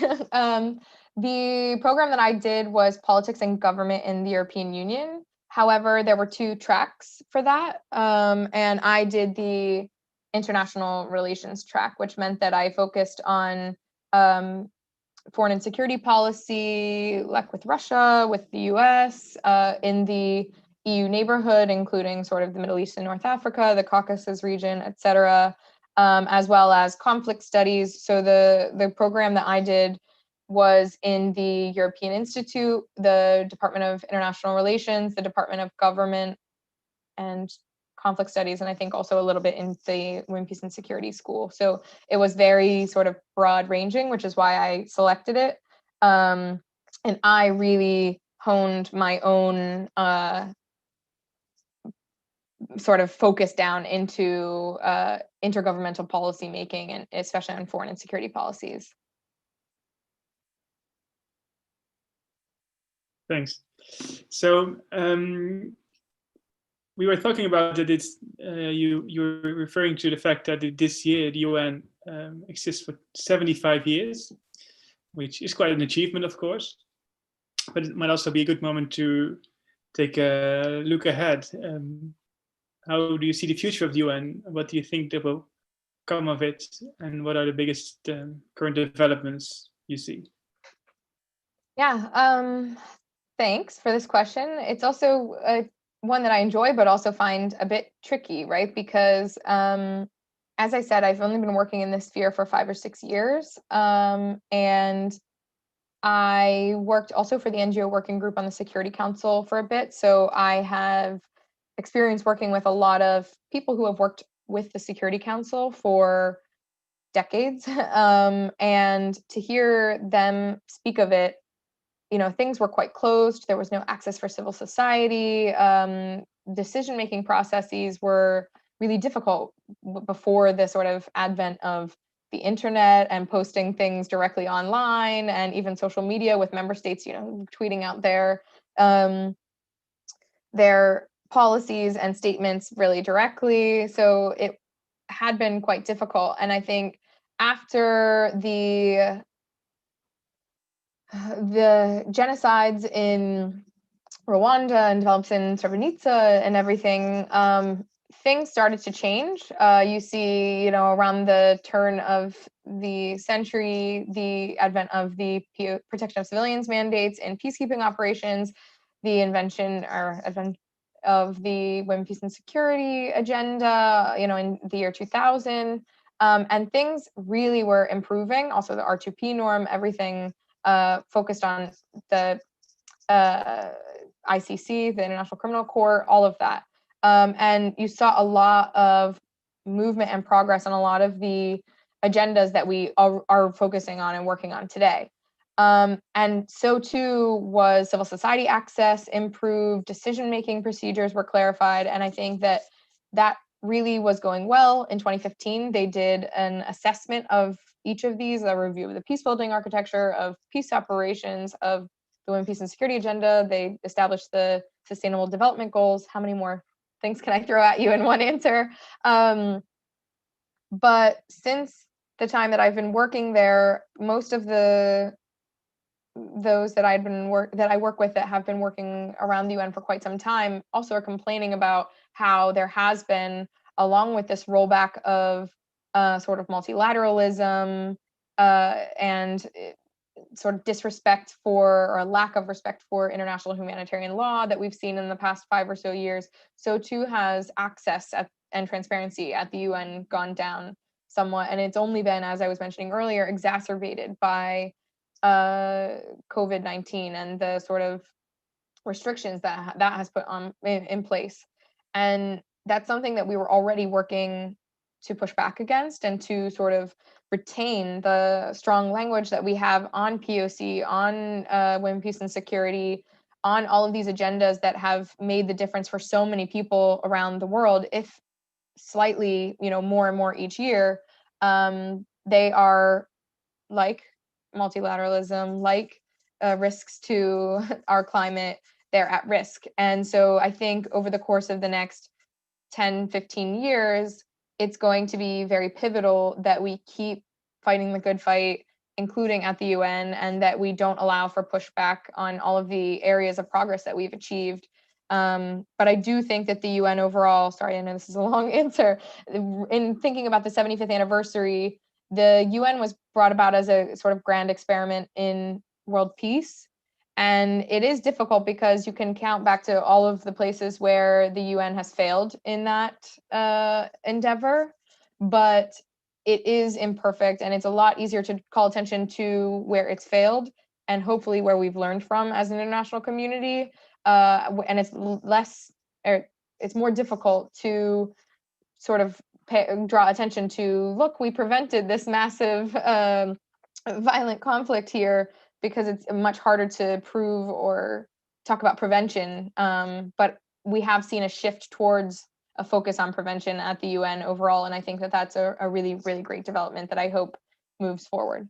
The program that I did was politics and government in the European Union. However, there were 2 tracks for that. And I did the international relations track, which meant that I focused on foreign and security policy, like with Russia, with the US, in the EU neighborhood, including sort of the Middle East and North Africa, the Caucasus region, et cetera, as well as conflict studies. So the program that I did was in the European Institute, the Department of International Relations, the Department of Government and Conflict Studies, and I think also a little bit in the Women, Peace and Security School. So it was very sort of broad ranging, which is why I selected it. And I really honed my own sort of focus down into intergovernmental policy making, and especially on foreign and security policies. Thanks. So we were talking about that. It's you're referring to the fact that this year the UN exists for 75 years, which is quite an achievement, of course. But it might also be a good moment to take a look ahead. How do you see the future of the UN? What do you think that will come of it? And what are the biggest current developments you see? Yeah, thanks for this question. It's also one that I enjoy, but also find a bit tricky, right? Because as I said, I've only been working in this sphere for 5 or 6 years. And I worked also for the NGO Working Group on the Security Council for a bit. So I have experience working with a lot of people who have worked with the Security Council for decades. And to hear them speak of it, things were quite closed. There was no access for civil society. Decision-making processes were really difficult before the sort of advent of the internet and posting things directly online, and even social media with member states, tweeting out their policies and statements really directly. So it had been quite difficult. And I think after the genocides in Rwanda and develops in Srebrenica and everything, things started to change. You see, around the turn of the century, the advent of the protection of civilians mandates in peacekeeping operations, the invention of the Women, Peace and Security agenda, in the year 2000. And things really were improving. Also the R2P norm, everything focused on the ICC, the International Criminal Court, all of that. And you saw a lot of movement and progress on a lot of the agendas that we are focusing on and working on today. And so too was civil society access improved, decision-making procedures were clarified. And I think that really was going well. In 2015, they did an assessment of each of these, a review of the peace building architecture, of peace operations, of the Women, Peace and Security agenda. They established the Sustainable Development Goals. How many more things can I throw at you in one answer? But since the time that I've been working there, most of those that I work with that have been working around the UN for quite some time also are complaining about how there has been, along with this rollback of sort of multilateralism and sort of disrespect for, or lack of respect for, international humanitarian law that we've seen in the past 5 or so years, so too has access and transparency at the UN gone down somewhat. And it's only been, as I was mentioning earlier, exacerbated by COVID-19 and the sort of restrictions that has put in place. And that's something that we were already working to push back against and to sort of retain the strong language that we have on POC, on women, peace and security, on all of these agendas that have made the difference for so many people around the world, if slightly, more and more each year. They are like multilateralism, like risks to our climate, they're at risk. And so I think over the course of the next 10, 15 years, it's going to be very pivotal that we keep fighting the good fight, including at the UN, and that we don't allow for pushback on all of the areas of progress that we've achieved. But I do think that the UN overall, sorry, I know this is a long answer, in thinking about the 75th anniversary, the UN was brought about as a sort of grand experiment in world peace. And it is difficult because you can count back to all of the places where the UN has failed in that endeavor, but it is imperfect, and it's a lot easier to call attention to where it's failed and hopefully where we've learned from as an international community. And it's more difficult to sort of draw attention to, look, we prevented this massive violent conflict here, because it's much harder to prove or talk about prevention. But we have seen a shift towards a focus on prevention at the UN overall. And I think that that's a really, really great development that I hope moves forward.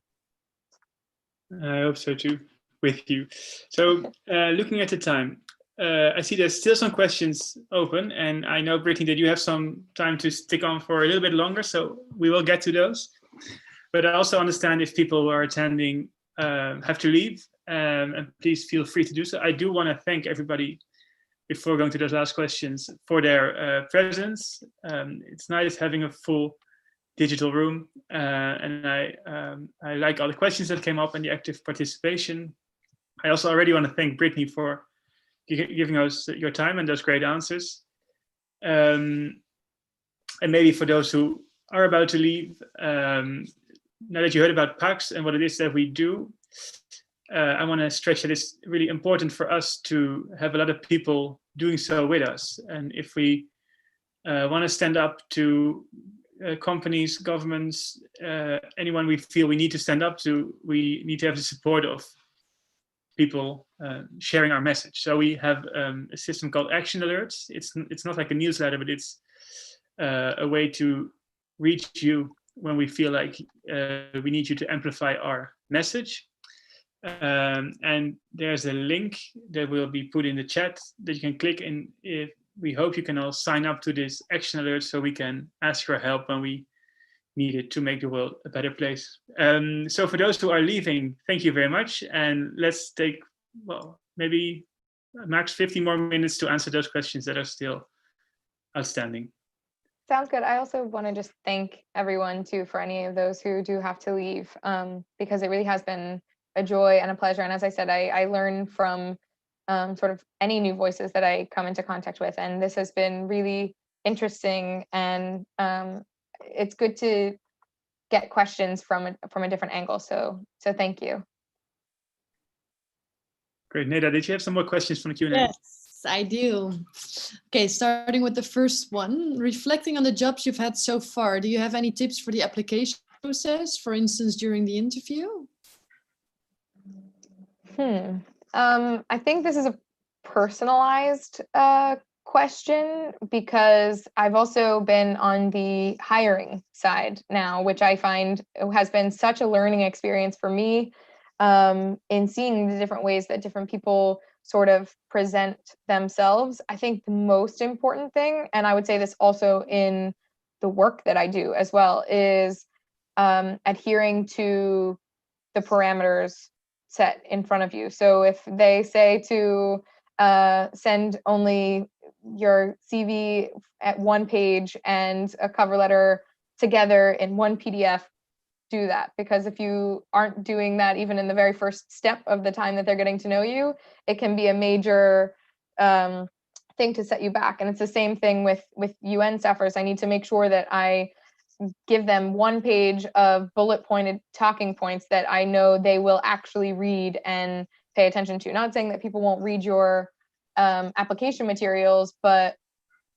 I hope so too. with you. So looking at the time, I see there's still some questions open, and I know, Brittany, that you have some time to stick on for a little bit longer, so we will get to those. But I also understand if people who are attending have to leave, and please feel free to do so. I do want to thank everybody, before going to those last questions, for their presence. It's nice having a full digital room, and I like all the questions that came up and the active participation. I also already want to thank Brittany for giving us your time and those great answers. And maybe for those who are about to leave, now that you heard about Pax and what it is that we do, I want to stretch that it's really important for us to have a lot of people doing so with us. And if we want to stand up to companies, governments, anyone we feel we need to stand up to, we need to have the support of people sharing our message. So we have a system called Action Alerts. It's not like a newsletter, but it's a way to reach you when we feel like we need you to amplify our message. And there's a link that will be put in the chat that you can click, and if we hope you can all sign up to this Action Alert so we can ask for help when we need it to make the world a better place. So for those who are leaving, thank you very much. And let's take, well, maybe max 50 more minutes to answer those questions that are still outstanding. Sounds good. I also want to just thank everyone too for any of those who do have to leave, because it really has been a joy and a pleasure. And as I said, I learn from sort of any new voices that I come into contact with. And this has been really interesting, and it's good to get questions from a different angle. So thank you. Great. Neda, did you have some more questions from the Q&A? Yes, I do. Okay, starting with the first one. Reflecting on the jobs you've had so far, do you have any tips for the application process, for instance, during the interview? I think this is a personalized question, because I've also been on the hiring side now, which I find has been such a learning experience for me, in seeing the different ways that different people sort of present themselves. I think the most important thing, and I would say this also in the work that I do as well, is adhering to the parameters set in front of you. So if they say to send only your CV at one page and a cover letter together in one PDF, do that. Because if you aren't doing that even in the very first step of the time that they're getting to know you, it can be a major thing to set you back. And it's the same thing with UN staffers. I need to make sure that I give them one page of bullet pointed talking points that I know they will actually read and pay attention to. Not saying that people won't read your application materials, but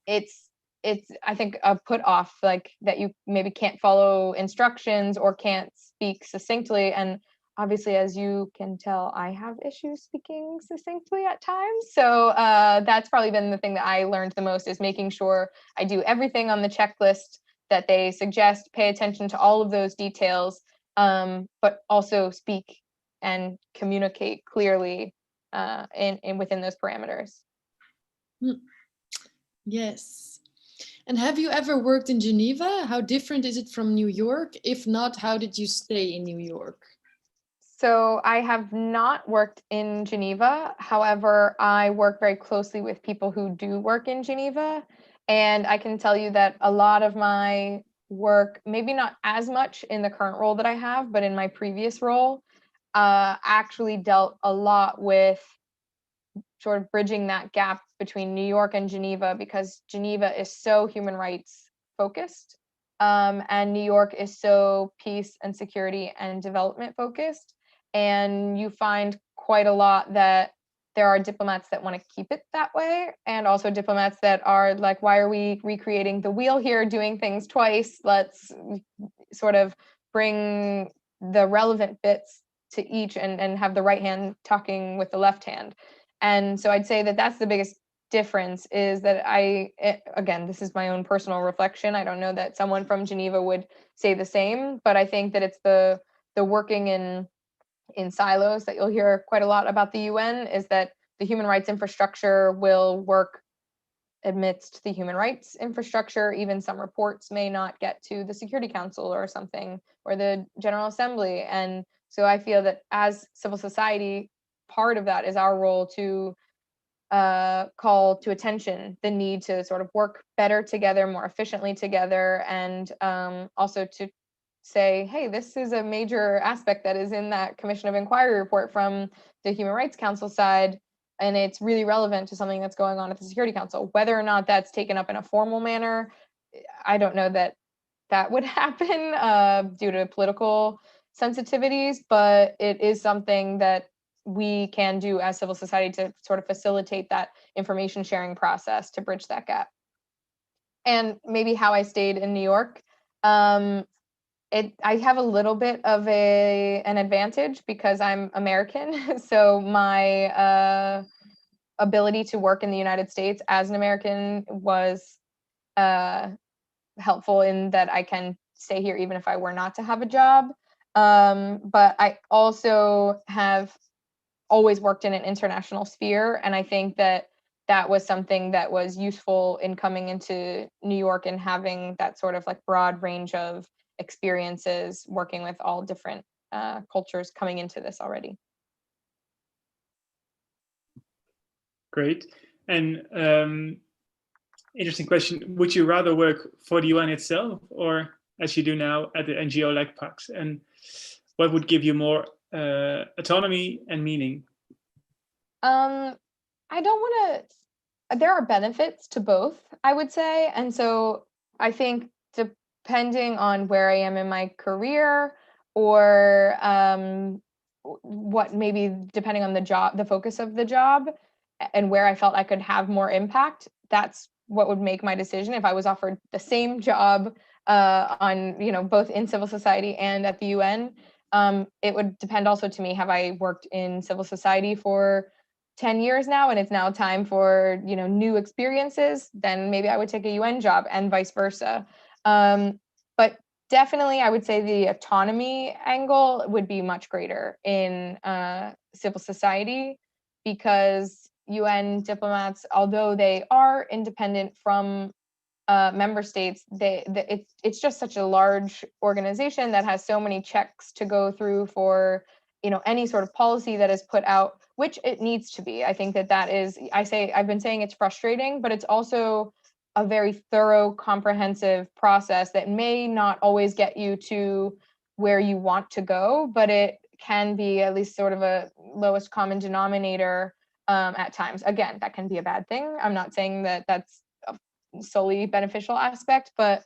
it's I think a put off, like that you maybe can't follow instructions or can't speak succinctly. And obviously, as you can tell, I have issues speaking succinctly at times. So that's probably been the thing that I learned the most, is making sure I do everything on the checklist that they suggest, pay attention to all of those details, but also speak and communicate clearly in within those parameters. Yes. And have you ever worked in Geneva? How different is it from New York? If not, how did you stay in New York? So I have not worked in Geneva. However, I work very closely with people who do work in Geneva. And I can tell you that a lot of my work, maybe not as much in the current role that I have, but in my previous role, actually dealt a lot with sort of bridging that gap between New York and Geneva, because Geneva is so human rights focused, and New York is so peace and security and development focused. And you find quite a lot that there are diplomats that want to keep it that way, and also diplomats that are like, why are we recreating the wheel here, doing things twice? Let's sort of bring the relevant bits to each and have the right hand talking with the left hand. And so I'd say that that's the biggest difference, is that again, this is my own personal reflection. I don't know that someone from Geneva would say the same, but I think that it's the working in in silos that you'll hear quite a lot about the UN is that the human rights infrastructure will work amidst the human rights infrastructure. Even some reports may not get to the Security Council or something, or the General Assembly. And so I feel that as civil society, part of that is our role to call to attention the need to sort of work better together, more efficiently together, and also to say, hey, this is a major aspect that is in that Commission of Inquiry report from the Human Rights Council side, and it's really relevant to something that's going on at the Security Council. Whether or not that's taken up in a formal manner, I don't know that that would happen due to political sensitivities, but it is something that we can do as civil society to sort of facilitate that information sharing process to bridge that gap. And maybe how I stayed in New York. I have a little bit of an advantage because I'm American. So my ability to work in the United States as an American was helpful in that I can stay here even if I were not to have a job. But I also have always worked in an international sphere. And I think that that was something that was useful in coming into New York and having that sort of like broad range of experiences working with all different cultures coming into this already. Great. And interesting question. Would you rather work for the UN itself or as you do now at the NGO like Pax? And what would give you more autonomy and meaning? I don't want to, there are benefits to both, I would say. And so I think depending on where I am in my career or what maybe depending on the job, the focus of the job and where I felt I could have more impact, that's what would make my decision. If I was offered the same job on, you know, both in civil society and at the UN, it would depend also to me, have I worked in civil society for 10 years now and it's now time for, you know, new experiences, then maybe I would take a UN job and vice versa. But definitely I would say the autonomy angle would be much greater in civil society, because UN diplomats, although they are independent from member states, it's just such a large organization that has so many checks to go through for, you know, any sort of policy that is put out, which it needs to be. I think that is, I've been saying it's frustrating, but it's also a very thorough, comprehensive process that may not always get you to where you want to go, but it can be at least sort of a lowest common denominator at times. Again, that can be a bad thing. I'm not saying that that's a solely beneficial aspect, but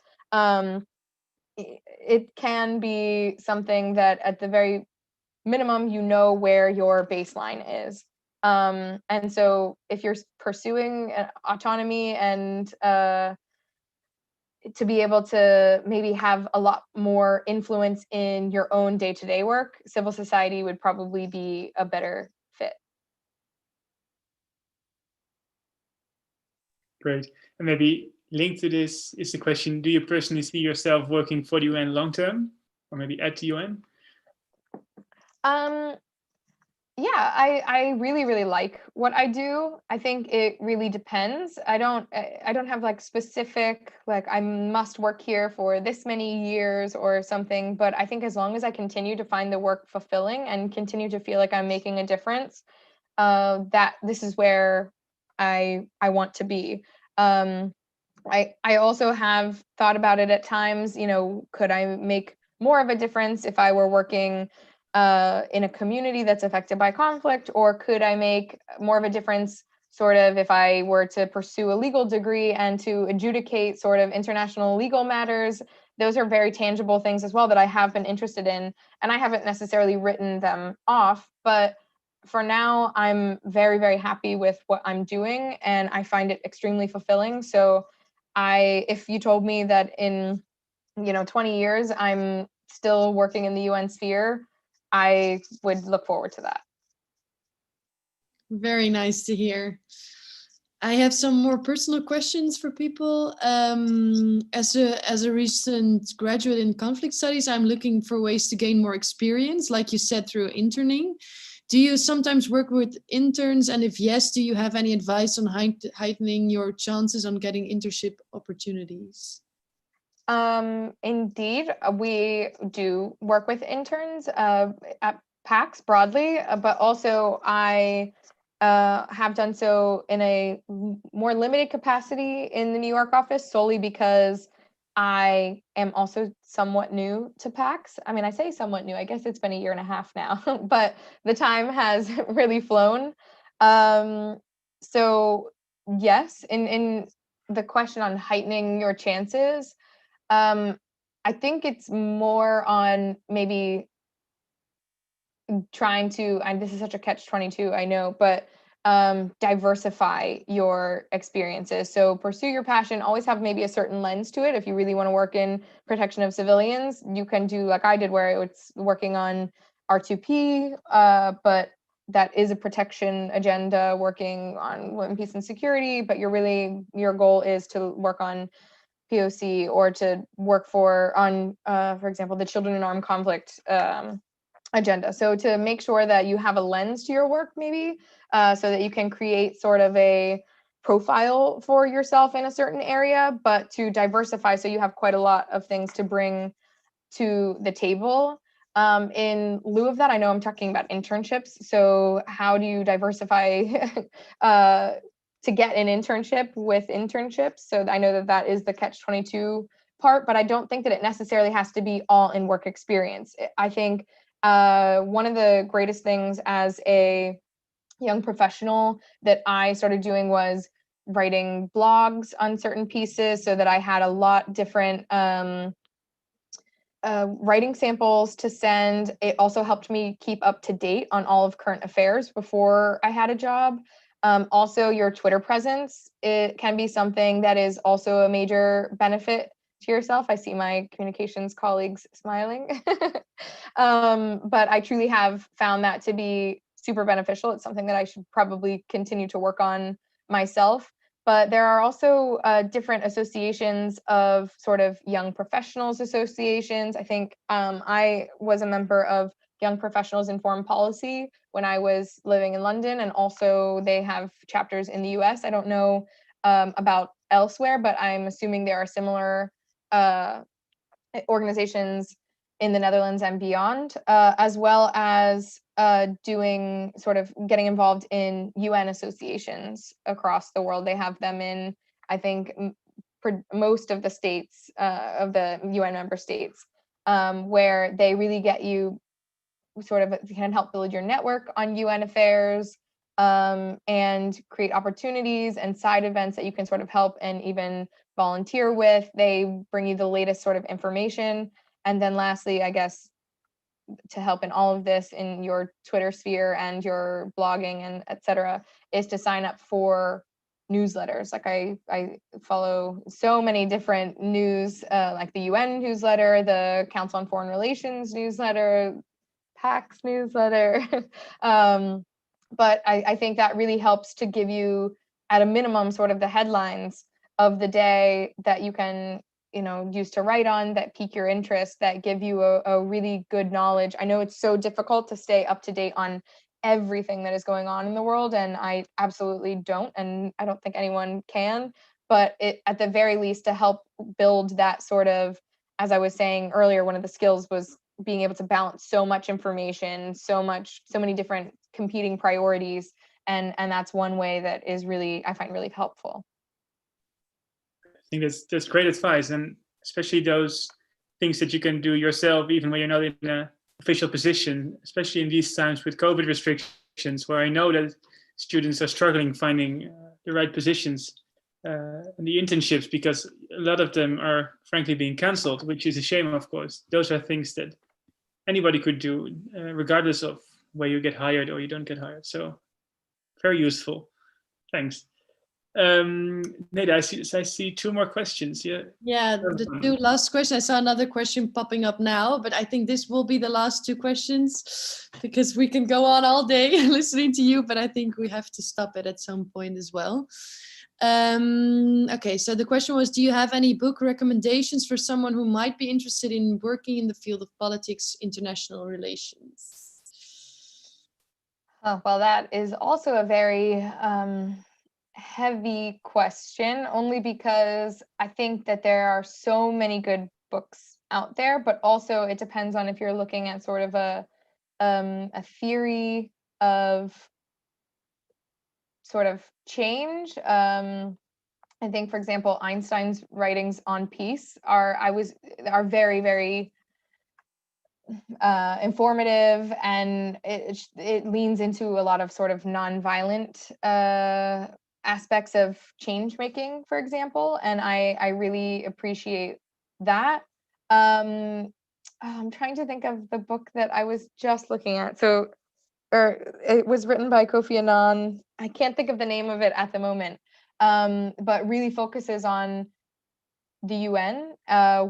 it can be something that at the very minimum, you know where your baseline is. And so if you're pursuing autonomy and to be able to maybe have a lot more influence in your own day-to-day work, civil society would probably be a better fit. Great. And maybe linked to this is the question, do you personally see yourself working for the UN long term or maybe at the UN? Yeah, I really, really like what I do. I think it really depends. I don't have like specific, like I must work here for this many years or something, but I think as long as I continue to find the work fulfilling and continue to feel like I'm making a difference, that this is where I want to be. I also have thought about it at times, you know, could I make more of a difference if I were working in a community that's affected by conflict, or could I make more of a difference sort of if I were to pursue a legal degree and to adjudicate sort of international legal matters? Those are very tangible things as well that I have been interested in, and I haven't necessarily written them off, but for now I'm very, very happy with what I'm doing and I find it extremely fulfilling. So if you told me that in, you know, 20 years I'm still working in the UN sphere, I would look forward to that. Very nice to hear. I have some more personal questions for people. As a recent graduate in conflict studies, I'm looking for ways to gain more experience, like you said, through interning. Do you sometimes work with interns? And if yes, do you have any advice on heightening your chances on getting internship opportunities? Indeed, we do work with interns at Pax broadly, but also I have done so in a more limited capacity in the New York office solely because I am also somewhat new to Pax. I mean, I say somewhat new, I guess it's been a year and a half now, but the time has really flown. So yes, in the question on heightening your chances, I think it's more on maybe trying to, and this is such a catch-22, I know, but diversify your experiences. So pursue your passion, always have maybe a certain lens to it. If you really want to work in protection of civilians, you can do like I did, where it's working on R2P, but that is a protection agenda, working on women, peace, and security, but your goal is to work on POC or to work for example, the children in armed conflict agenda. So to make sure that you have a lens to your work, maybe, so that you can create sort of a profile for yourself in a certain area, but to diversify so you have quite a lot of things to bring to the table. In lieu of that, I know I'm talking about internships. So how do you diversify to get an internship with internships? So I know that is the catch-22 part, but I don't think that it necessarily has to be all in work experience. I think one of the greatest things as a young professional that I started doing was writing blogs on certain pieces so that I had a lot different writing samples to send. It also helped me keep up to date on all of current affairs before I had a job. Also, your Twitter presence, it can be something that is also a major benefit to yourself. I see my communications colleagues smiling. But I truly have found that to be super beneficial. It's something that I should probably continue to work on myself. But there are also different associations of sort of young professionals associations. I think I was a member of Young Professionals in Foreign Policy when I was living in London, and also they have chapters in the US. I don't know about elsewhere, but I'm assuming there are similar organizations in the Netherlands and beyond, as well as getting involved in UN associations across the world. They have them in, I think, most of the states of the UN member states, where they really get you can help build your network on UN affairs, and create opportunities and side events that you can sort of help and even volunteer with. They bring you the latest sort of information. And then lastly, I guess, to help in all of this in your Twitter sphere and your blogging and etc., is to sign up for newsletters. Like I follow so many different news, like the UN newsletter, the Council on Foreign Relations newsletter, Pax newsletter. But I think that really helps to give you, at a minimum, sort of the headlines of the day that you can, use to write on, that pique your interest, that give you a really good knowledge. I know it's so difficult to stay up to date on everything that is going on in the world, and I absolutely don't, and I don't think anyone can, but at the very least, to help build that sort of, as I was saying earlier, one of the skills was being able to balance so much information, so many different competing priorities, and that's one way that is really, I find, really helpful. I think that's great advice, and especially those things that you can do yourself even when you're not in an official position, especially in these times with COVID restrictions, where I know that students are struggling finding the right positions and the internships, because a lot of them are frankly being cancelled, which is a shame, of course. Those are things that anybody could do, regardless of where you get hired or you don't get hired. So very useful. Thanks. Neda, I see two more questions. Yeah, the two last questions. I saw another question popping up now, but I think this will be the last two questions, because we can go on all day listening to you, but I think we have to stop it at some point as well. Okay, so the question was, do you have any book recommendations for someone who might be interested in working in the field of politics, international relations? Oh, well, that is also a very heavy question, only because I think that there are so many good books out there, but also it depends on if you're looking at sort of a theory of sort of change. I think, for example, Einstein's writings on peace are very, very informative, and it leans into a lot of sort of nonviolent aspects of change making, for example, and I really appreciate that. I'm trying to think of the book that I was just looking at. It was written by Kofi Annan. I can't think of the name of it at the moment, but really focuses on the UN,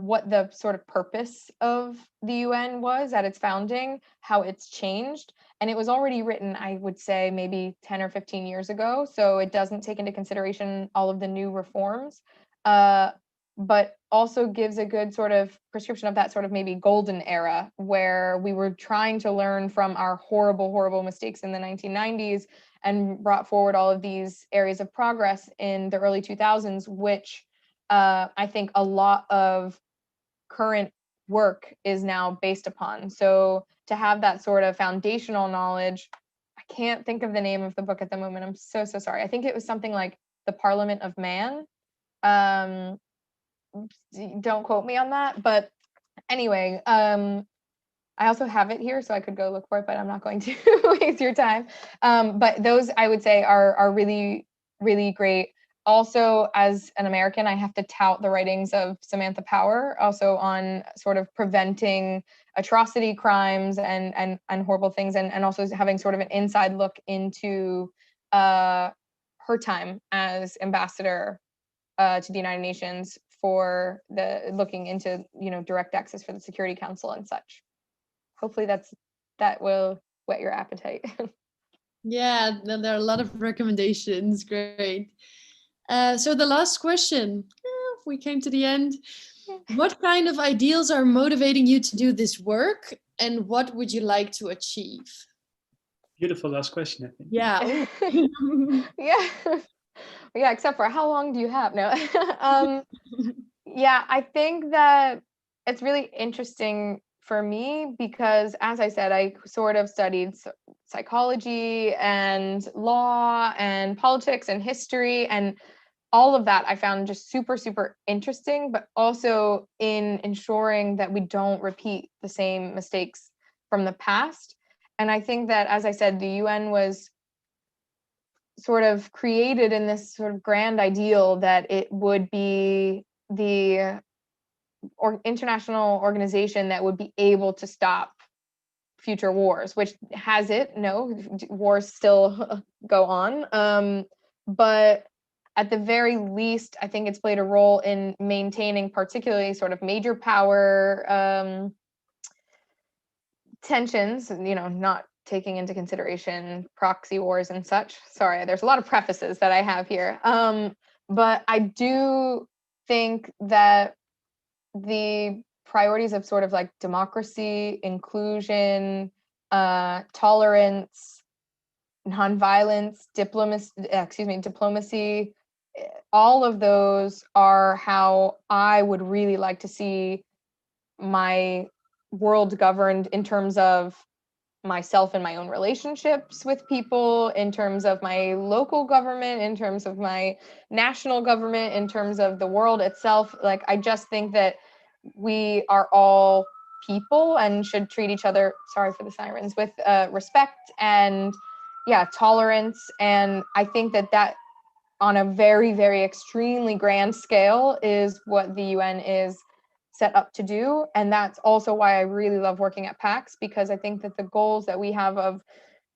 what the sort of purpose of the UN was at its founding, how it's changed. And it was already written, I would say, maybe 10 or 15 years ago. So it doesn't take into consideration all of the new reforms, but also gives a good sort of prescription of that sort of maybe golden era where we were trying to learn from our horrible, horrible mistakes in the 1990s and brought forward all of these areas of progress in the early 2000s, which I think a lot of current work is now based upon. So to have that sort of foundational knowledge, I can't think of the name of the book at the moment. I'm so sorry. I think it was something like The Parliament of Man. Don't quote me on that, but anyway, I also have it here, so I could go look for it, but I'm not going to waste your time. But those, I would say, are really, really great. Also, as an American, I have to tout the writings of Samantha Power, also on sort of preventing atrocity crimes and horrible things, and also having sort of an inside look into her time as ambassador to the United Nations for looking into direct access for the Security Council and such. Hopefully that will whet your appetite. Yeah, there are a lot of recommendations. Great. So the last question, we came to the end. What kind of ideals are motivating you to do this work, and what would you like to achieve? Beautiful last question, I think. Yeah. Yeah, except for how long do you have? No. Yeah, I think that it's really interesting for me because, as I said, I sort of studied psychology and law and politics and history, and all of that I found just super, super interesting, but also in ensuring that we don't repeat the same mistakes from the past. And I think that, as I said, the UN was sort of created in this sort of grand ideal that it would be the international organization that would be able to stop future wars, which has it? No, wars still go on. But at the very least, I think it's played a role in maintaining particularly sort of major power tensions, not taking into consideration proxy wars and such. Sorry, there's a lot of prefaces that I have here. But I do think that the priorities of sort of like democracy, inclusion, tolerance, nonviolence, diplomacy, all of those are how I would really like to see my world governed, in terms of myself and my own relationships with people, in terms of my local government, in terms of my national government, in terms of the world itself. Like, I just think that we are all people and should treat each other, sorry for the sirens, with respect and tolerance. And I think that on a very, very extremely grand scale is what the UN is set up to do. And that's also why I really love working at Pax, because I think that the goals that we have of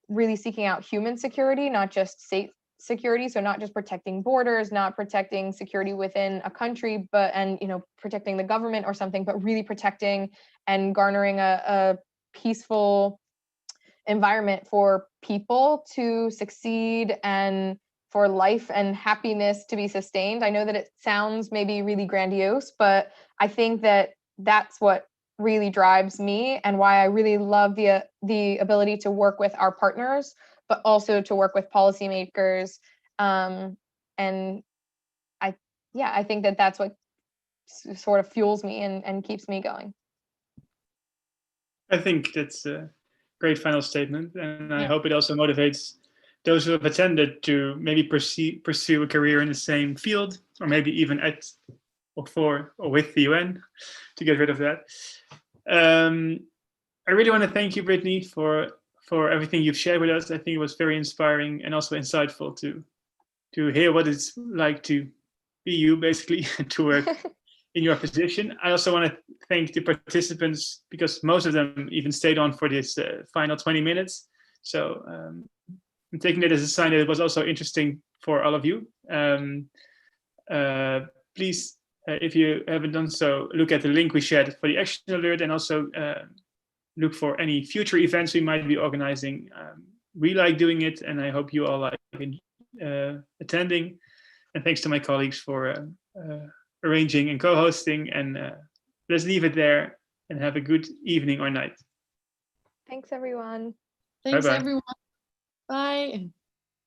really seeking out human security, not just state security, so not just protecting borders, not protecting security within a country, but protecting the government or something, but really protecting and garnering a peaceful environment for people to succeed and for life and happiness to be sustained. I know that it sounds maybe really grandiose, but I think that that's what really drives me and why I really love the ability to work with our partners, but also to work with policymakers. And I think that that's what sort of fuels me and keeps me going. I think that's a great final statement, and I Yeah. hope it also motivates those who have attended to maybe pursue a career in the same field, or maybe even at or for or with the UN to get rid of that. I really want to thank you, Brittany, for everything you've shared with us. I think it was very inspiring and also insightful to hear what it's like to be you, basically, to work in your position. I also want to thank the participants, because most of them even stayed on for this final 20 minutes. So I'm taking it as a sign that it was also interesting for all of you. Please, if you haven't done so, look at the link we shared for the action alert, and also look for any future events we might be organizing. We like doing it, and I hope you all like attending. And thanks to my colleagues for arranging and co-hosting. And let's leave it there and have a good evening or night. Thanks, everyone. Thanks, Bye-bye. everyone. Bye.